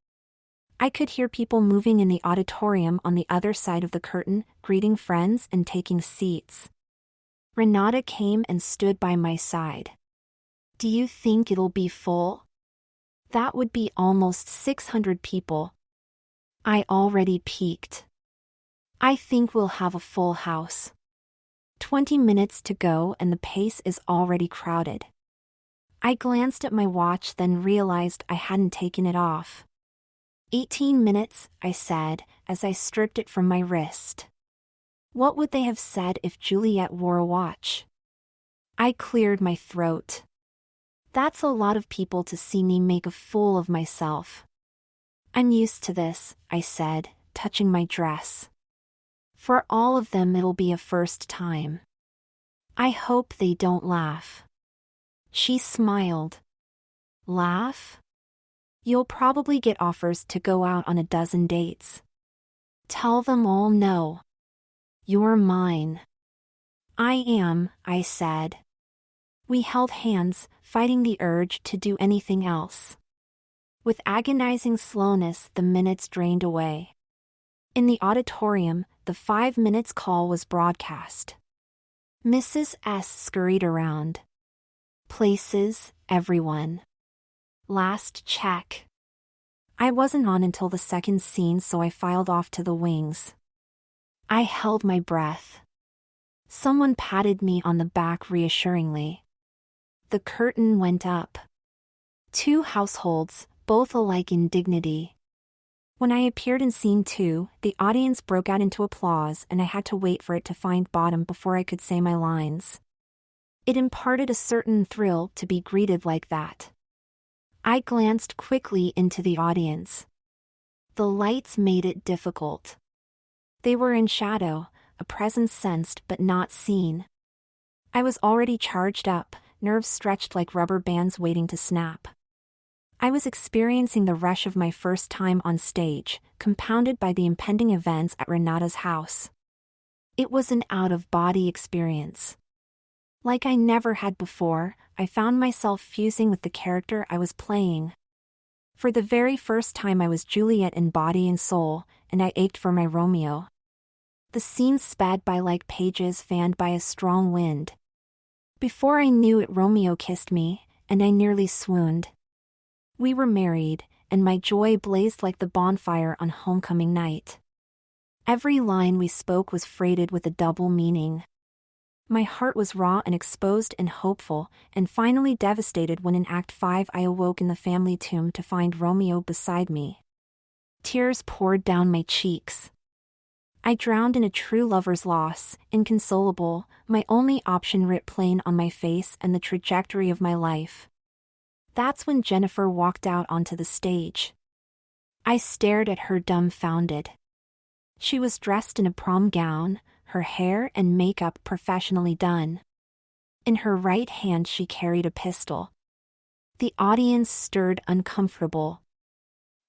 I could hear people moving in the auditorium on the other side of the curtain, greeting friends and taking seats. Renata came and stood by my side. "Do you think it'll be full?" "That would be almost 600 people." I already peaked. I think we'll have a full house. 20 minutes to go and the pace is already crowded. I glanced at my watch, then realized I hadn't taken it off. 18 minutes, I said, as I stripped it from my wrist. What would they have said if Juliet wore a watch? I cleared my throat. That's a lot of people to see me make a fool of myself. I'm used to this, I said, touching my dress. For all of them it'll be a first time. I hope they don't laugh. She smiled. Laugh? You'll probably get offers to go out on a dozen dates. Tell them all no. You're mine. I am, I said. We held hands, fighting the urge to do anything else. With agonizing slowness, the minutes drained away. In the auditorium, the 5 minutes call was broadcast. Mrs. S scurried around. Places, everyone. Last check. I wasn't on until the second scene, so I filed off to the wings. I held my breath. Someone patted me on the back reassuringly. The curtain went up. 2 households, both alike in dignity. When I appeared in scene 2, the audience broke out into applause and I had to wait for it to find bottom before I could say my lines. It imparted a certain thrill to be greeted like that. I glanced quickly into the audience. The lights made it difficult. They were in shadow, a presence sensed but not seen. I was already charged up, nerves stretched like rubber bands waiting to snap. I was experiencing the rush of my first time on stage, compounded by the impending events at Renata's house. It was an out-of-body experience. Like I never had before, I found myself fusing with the character I was playing. For the very first time I was Juliet in body and soul, and I ached for my Romeo. The scene sped by like pages fanned by a strong wind. Before I knew it, Romeo kissed me, and I nearly swooned. We were married, and my joy blazed like the bonfire on homecoming night. Every line we spoke was freighted with a double meaning. My heart was raw and exposed and hopeful, and finally devastated when in Act 5 I awoke in the family tomb to find Romeo beside me. Tears poured down my cheeks. I drowned in a true lover's loss, inconsolable, my only option writ plain on my face and the trajectory of my life. That's when Jennifer walked out onto the stage. I stared at her dumbfounded. She was dressed in a prom gown, her hair and makeup professionally done. In her right hand she carried a pistol. The audience stirred uncomfortable.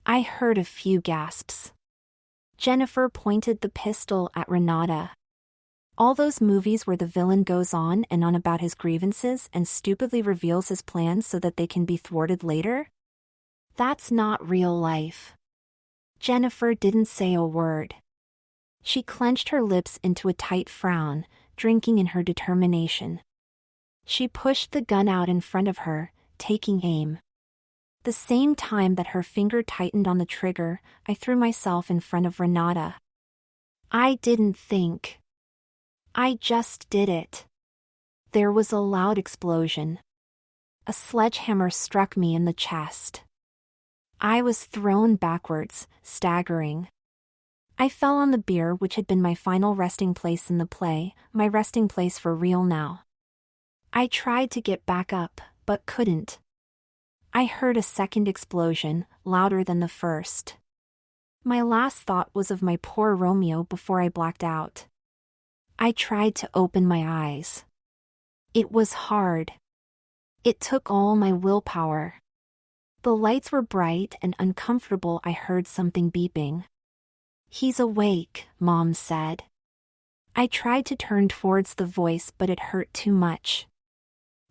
I heard a few gasps. Jennifer pointed the pistol at Renata. All those movies where the villain goes on and on about his grievances and stupidly reveals his plans so that they can be thwarted later? That's not real life. Jennifer didn't say a word. She clenched her lips into a tight frown, drinking in her determination. She pushed the gun out in front of her, taking aim. The same time that her finger tightened on the trigger, I threw myself in front of Renata. I didn't think. I just did it. There was a loud explosion. A sledgehammer struck me in the chest. I was thrown backwards, staggering. I fell on the bier, which had been my final resting place in the play, my resting place for real now. I tried to get back up, but couldn't. I heard a second explosion, louder than the first. My last thought was of my poor Romeo before I blacked out. I tried to open my eyes. It was hard. It took all my willpower. The lights were bright and uncomfortable. I heard something beeping. "He's awake," Mom said. I tried to turn towards the voice, but it hurt too much.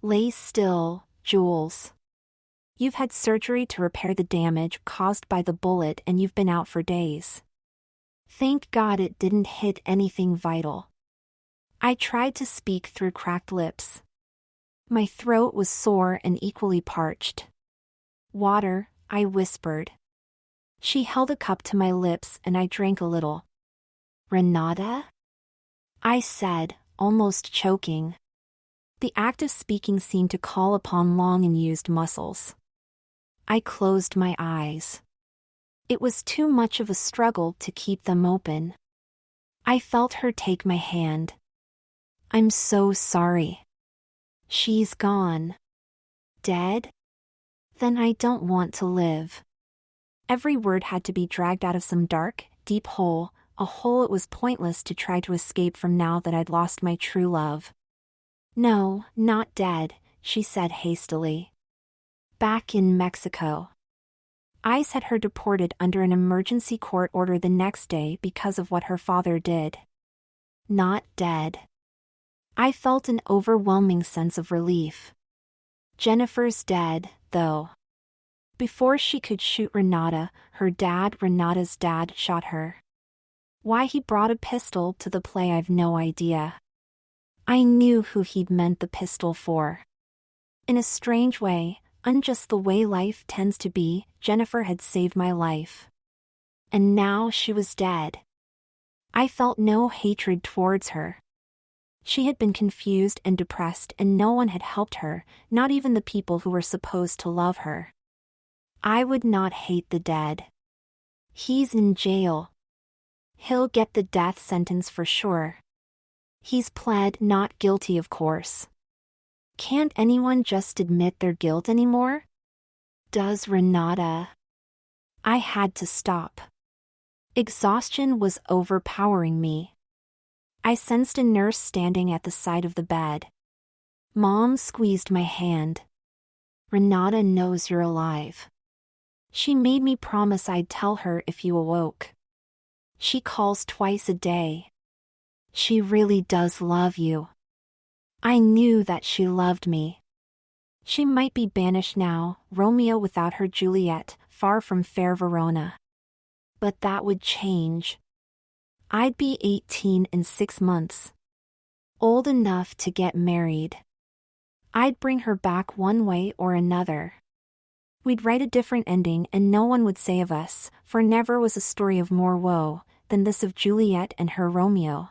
"Lay still, Jules. You've had surgery to repair the damage caused by the bullet and you've been out for days. Thank God it didn't hit anything vital." I tried to speak through cracked lips. My throat was sore and equally parched. "Water," I whispered. She held a cup to my lips and I drank a little. "Renata?" I said, almost choking. The act of speaking seemed to call upon long and used muscles. I closed my eyes. It was too much of a struggle to keep them open. I felt her take my hand. "I'm so sorry." "She's gone." "Dead?" "Then I don't want to live." Every word had to be dragged out of some dark, deep hole, a hole it was pointless to try to escape from now that I'd lost my true love. "No, not dead," she said hastily. "Back in Mexico." ICE had her deported under an emergency court order the next day because of what her father did. Not dead. I felt an overwhelming sense of relief. Jennifer's dead, though. Before she could shoot Renata's dad shot her. Why he brought a pistol to the play I've no idea. I knew who he'd meant the pistol for. In a strange way, unjust the way life tends to be, Jennifer had saved my life. And now she was dead. I felt no hatred towards her. She had been confused and depressed and no one had helped her, not even the people who were supposed to love her. I would not hate the dead. He's in jail. He'll get the death sentence for sure. He's pled not guilty, of course. Can't anyone just admit their guilt anymore? Does Renata? I had to stop. Exhaustion was overpowering me. I sensed a nurse standing at the side of the bed. Mom squeezed my hand. "Renata knows you're alive. She made me promise I'd tell her if you awoke. She calls twice a day. She really does love you." I knew that she loved me. She might be banished now, Romeo without her Juliet, far from fair Verona. But that would change. I'd be 18 in 6 months. Old enough to get married. I'd bring her back one way or another. We'd write a different ending and no one would say of us, for never was a story of more woe than this of Juliet and her Romeo.